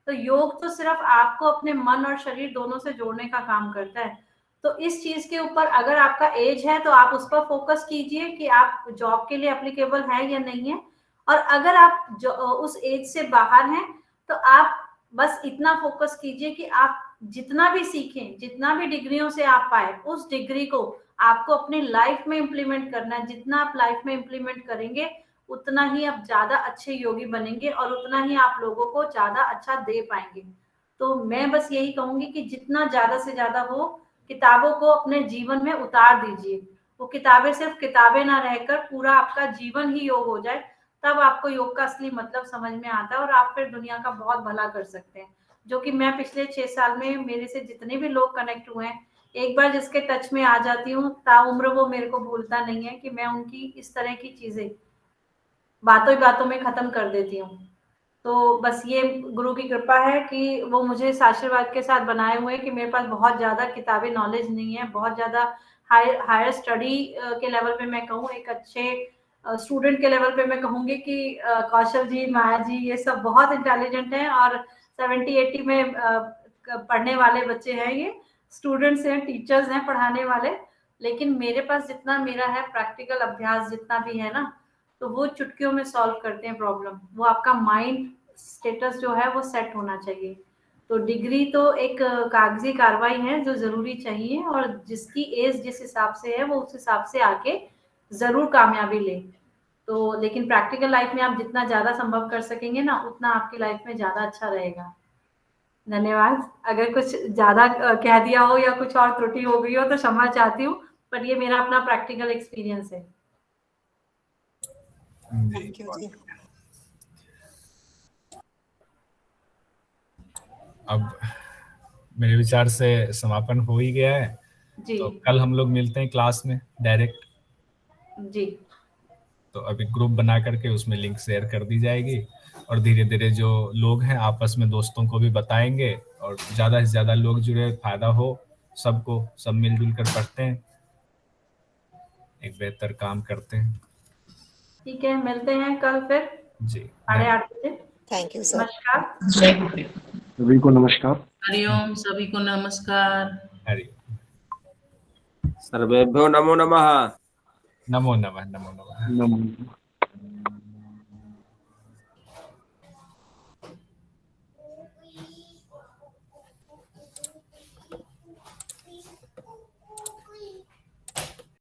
तो योग तो सिर्फ आपको अपने मन और शरीर दोनों से जोड़ने का काम करता है। तो इस चीज के ऊपर अगर आपका एज है तो आप उस पर फोकस कीजिए कि आप जॉब के लिए एप्लीकेबल है या नहीं है। और अगर आप उस एज से बाहर हैं तो आप बस इतना फोकस कीजिए कि आप जितना भी सीखें, जितना भी डिग्रियों से आप पाए, उस डिग्री को आपको अपनी लाइफ में इम्प्लीमेंट करना है। जितना आप लाइफ में इम्प्लीमेंट करेंगे उतना ही आप ज्यादा अच्छे योगी बनेंगे और उतना ही आप लोगों को ज्यादा अच्छा दे पाएंगे। तो मैं बस यही कहूंगी कि जितना ज्यादा से ज्यादा हो, किताबों को अपने जीवन में उतार दीजिए। वो किताबें सिर्फ किताबें ना रहकर पूरा आपका जीवन ही योग हो जाए, तब आपको योग का असली मतलब समझ में आता है और आप फिर दुनिया का बहुत भला कर सकते हैं। जो कि मैं पिछले 6 साल में मेरे से जितने भी लोग कनेक्ट हुए हैं, एक बार जिसके टच में आ जाती हूँ, ताउम्र वो मेरे को भूलता नहीं है कि मैं उनकी इस तरह की चीजें बातों ही बातों में खत्म कर देती हूँ। तो बस ये गुरु की कृपा है कि वो मुझे इस आशीर्वाद के साथ बनाए हुए कि मेरे पास बहुत ज्यादा किताबी नॉलेज नहीं है, बहुत ज्यादा हायर स्टडी के लेवल पे मैं कहूँ, एक अच्छे स्टूडेंट के लेवल पे मैं कहूंगी कि कौशल जी, माया जी, ये सब बहुत इंटेलिजेंट हैं और 70-80 में पढ़ने वाले बच्चे हैं, ये स्टूडेंट्स हैं, टीचर्स हैं पढ़ाने वाले। लेकिन मेरे पास जितना मेरा है प्रैक्टिकल अभ्यास जितना भी है ना, तो वो चुटकियों में सॉल्व करते हैं प्रॉब्लम। वो आपका माइंड स्टेटस जो है वो सेट होना चाहिए। तो डिग्री तो एक कागजी कार्रवाई है जो जरूरी चाहिए, और जिसकी एज जिस हिसाब से है वो उस हिसाब से आके जरूर कामयाबी ले। तो लेकिन प्रैक्टिकल लाइफ में आप जितना ज्यादा संभव कर सकेंगे ना, उतना आपकी लाइफ में ज्यादा अच्छा रहेगा। धन्यवाद। अगर कुछ ज्यादा कह दिया हो या कुछ और त्रुटि हो गई हो तो क्षमा चाहती हूँ, पर ये मेरा अपना प्रैक्टिकल एक्सपीरियंस है। थैंक यू जी। अब मेरे विचार से समापन हो ही गया है जी। तो कल हम लोग मिलते हैं क्लास में डायरेक्ट। जी तो अभी ग्रुप बना करके उसमें लिंक शेयर कर दी जाएगी और धीरे धीरे जो लोग हैं आपस में दोस्तों को भी बताएंगे और ज़्यादा से ज़्यादा लोग जुड़े, फायदा हो सबको, सब मिलजुल कर पढ़ते हैं, एक बेहतर काम करते हैं। ठीक है, मिलते हैं कल फिर जी 8:30 बजे। Thank you sir. नमस्कार। सभी को नमस्कार। हरिओम, सभी को नमस्कार। हरि सर्वेभ्यो नमो नमः। नमो नमः। नमो नमः। नमो नमः।